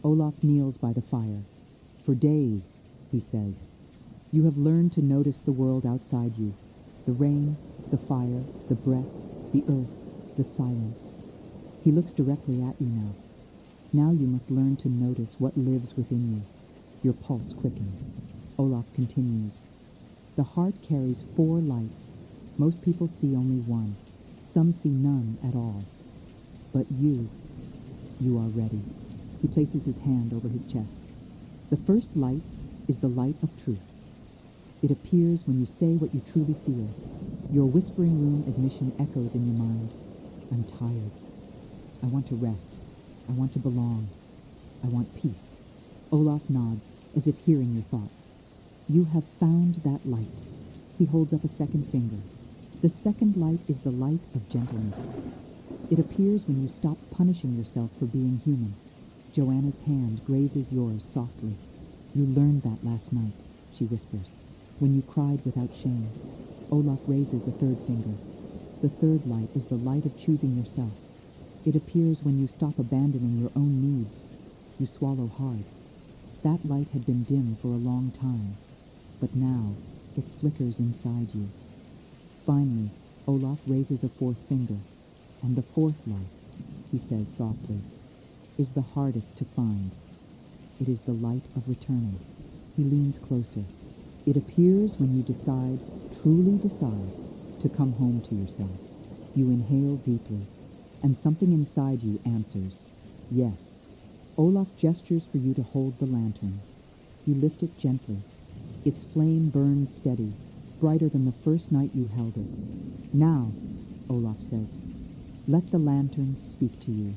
Olaf kneels by the fire. "For days," he says, "you have learned to notice the world outside you, the rain, the fire, the breath, the earth, the silence." He looks directly at you now. "Now you must learn to notice what lives within you." Your pulse quickens. Olaf continues. "The heart carries 4 lights. Most people see only one. Some see none at all. But you are ready." He places his hand over his chest. "The first light is the light of truth. It appears when you say what you truly feel. Your whispering room admission echoes in your mind. I'm tired. I want to rest. I want to belong. I want peace." Olaf nods, as if hearing your thoughts. "You have found that light." He holds up a second finger. "The second light is the light of gentleness. It appears when you stop punishing yourself for being human." Joanna's hand grazes yours softly. "You learned that last night," she whispers, "when you cried without shame." Olaf raises a third finger. "The third light is the light of choosing yourself. It appears when you stop abandoning your own needs." You swallow hard. That light had been dim for a long time, but now it flickers inside you. Finally, Olaf raises a fourth finger. "And the fourth light," he says softly, "is the hardest to find. It is the light of returning." He leans closer. "It appears when you decide, truly decide, to come home to yourself." You inhale deeply, and something inside you answers, "Yes." Olaf gestures for you to hold the lantern. You lift it gently. Its flame burns steady, brighter than the first night you held it. "Now," Olaf says, "let the lantern speak to you."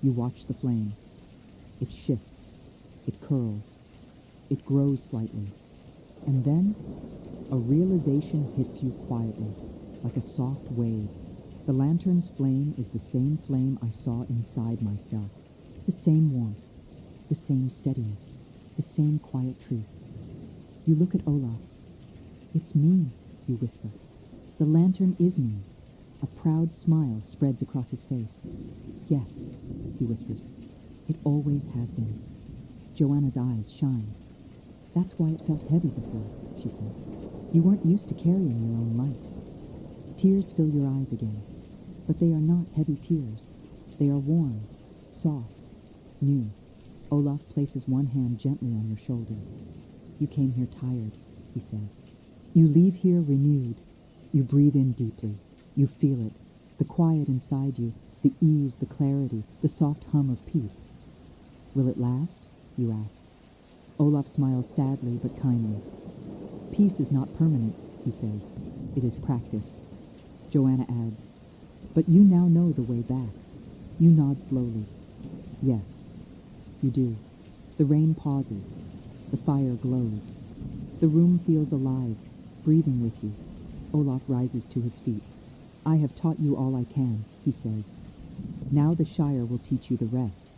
You watch the flame. It shifts. It curls. It grows slightly. And then a realization hits you quietly, like a soft wave. The lantern's flame is the same flame I saw inside myself. The same warmth, the same steadiness, the same quiet truth. You look at Olaf. "It's me," you whisper. "The lantern is me." A proud smile spreads across his face. "Yes," he whispers. "It always has been." Joanna's eyes shine. "That's why it felt heavy before," she says. "You weren't used to carrying your own light." Tears fill your eyes again, but they are not heavy tears. They are warm, soft, new. Olaf places one hand gently on your shoulder. "You came here tired," he says. "You leave here renewed." You breathe in deeply. You feel it, the quiet inside you, the ease, the clarity, the soft hum of peace. "Will it last?" you ask. Olaf smiles sadly but kindly. "Peace is not permanent," he says. "It is practiced." Joanna adds, "But you now know the way back." You nod slowly. "Yes, You do. The rain pauses. The fire glows. The room feels alive, breathing with you. Olaf rises to his feet. I have taught you all I can, he says. Now the Shire will teach you the rest.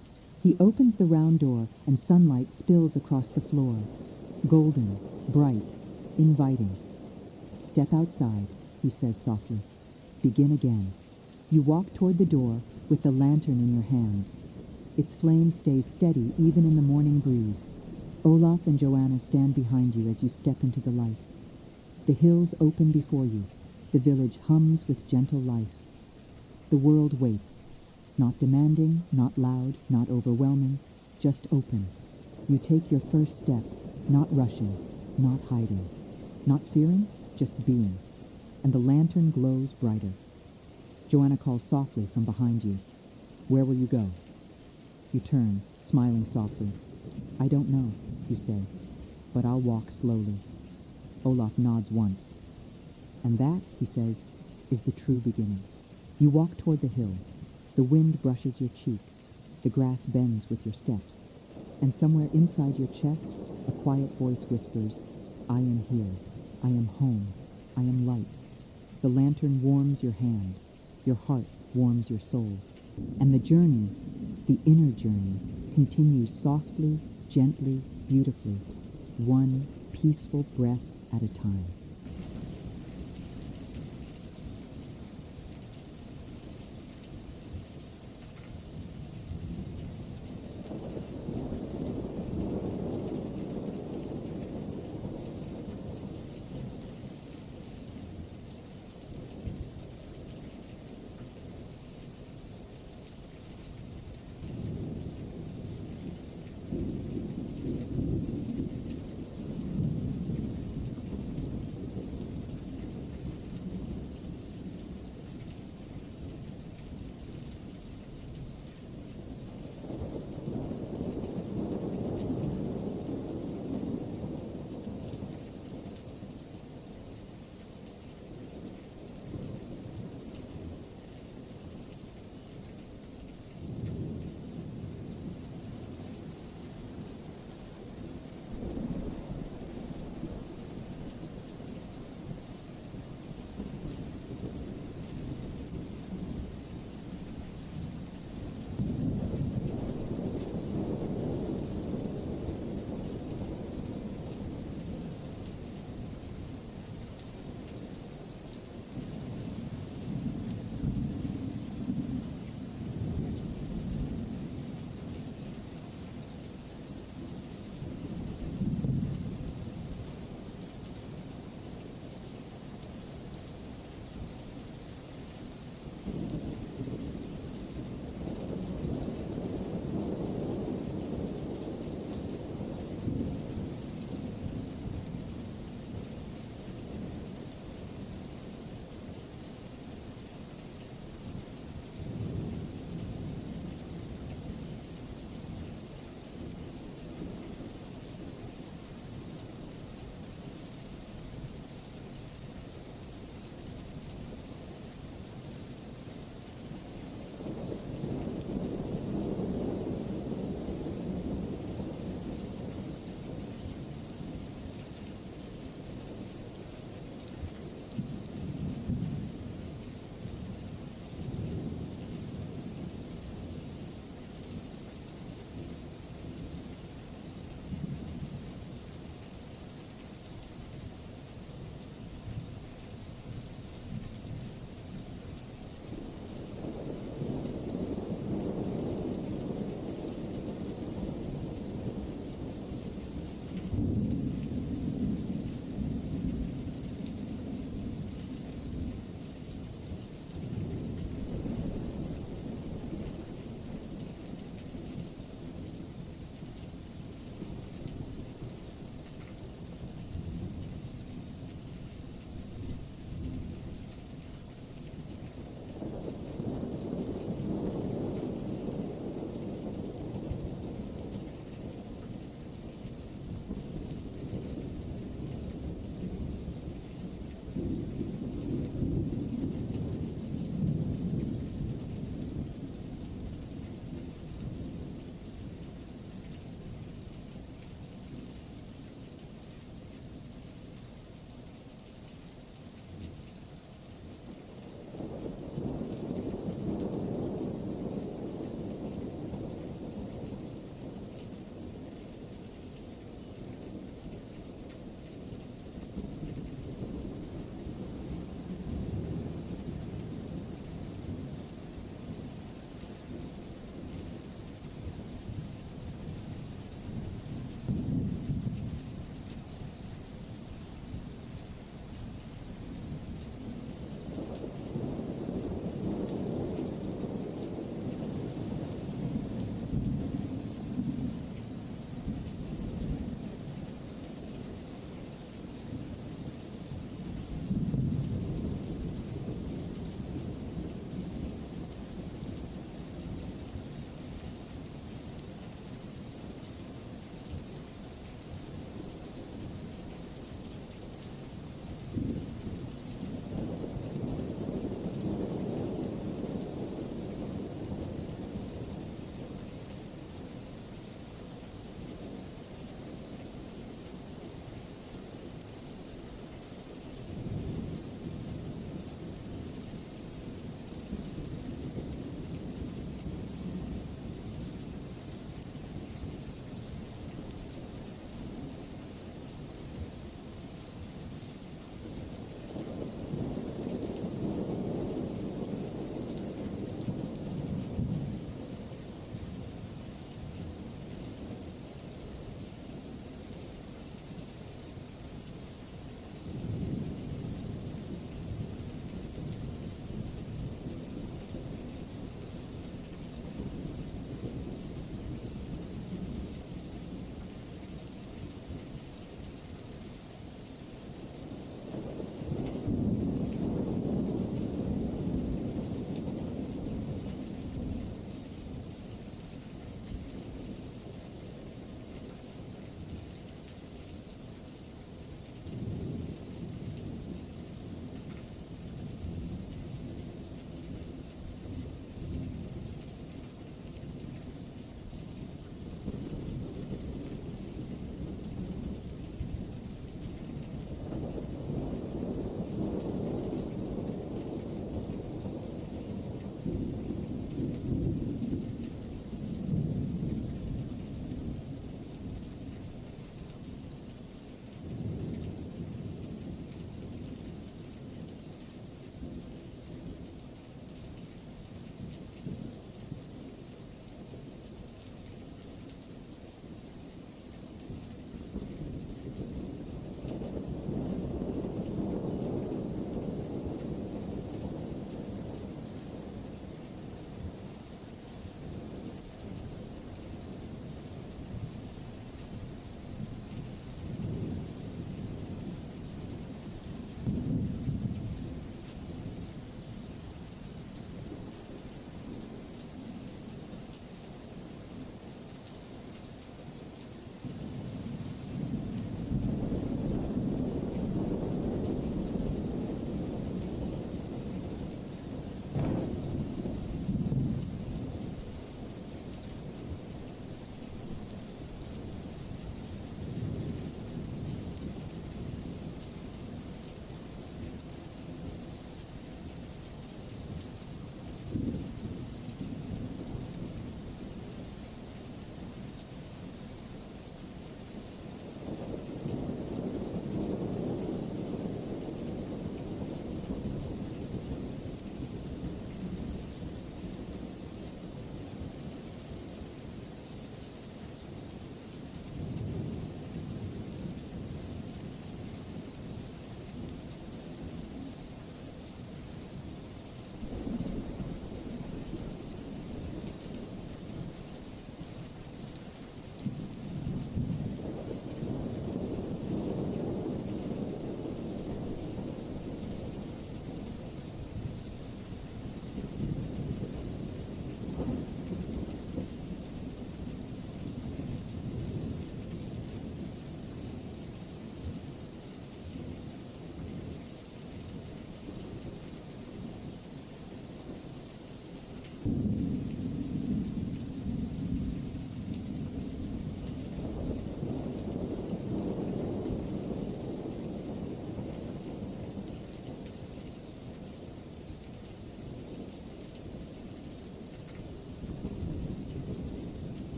He opens the round door and sunlight spills across the floor. Golden, bright, inviting. Step outside, he says softly. Begin again. You walk toward the door with the lantern in your hands. Its flame stays steady even in the morning breeze. Olaf and Joanna stand behind you as you step into the light. The hills open before you. The village hums with gentle life. The world waits. Not demanding, not loud, not overwhelming, just open. You take your first step, not rushing, not hiding, not fearing, just being. And the lantern glows brighter. Joanna calls softly from behind you. Where will you go? You turn, smiling softly. I don't know, you say, but I'll walk slowly. Olaf nods once. And that, he says, is the true beginning. You walk toward the hill. The wind brushes your cheek. The grass bends with your steps. And somewhere inside your chest, a quiet voice whispers, I am here. I am home. I am light. The lantern warms your hand. Your heart warms your soul. And the journey, the inner journey, continues softly, gently, beautifully, one peaceful breath at a time.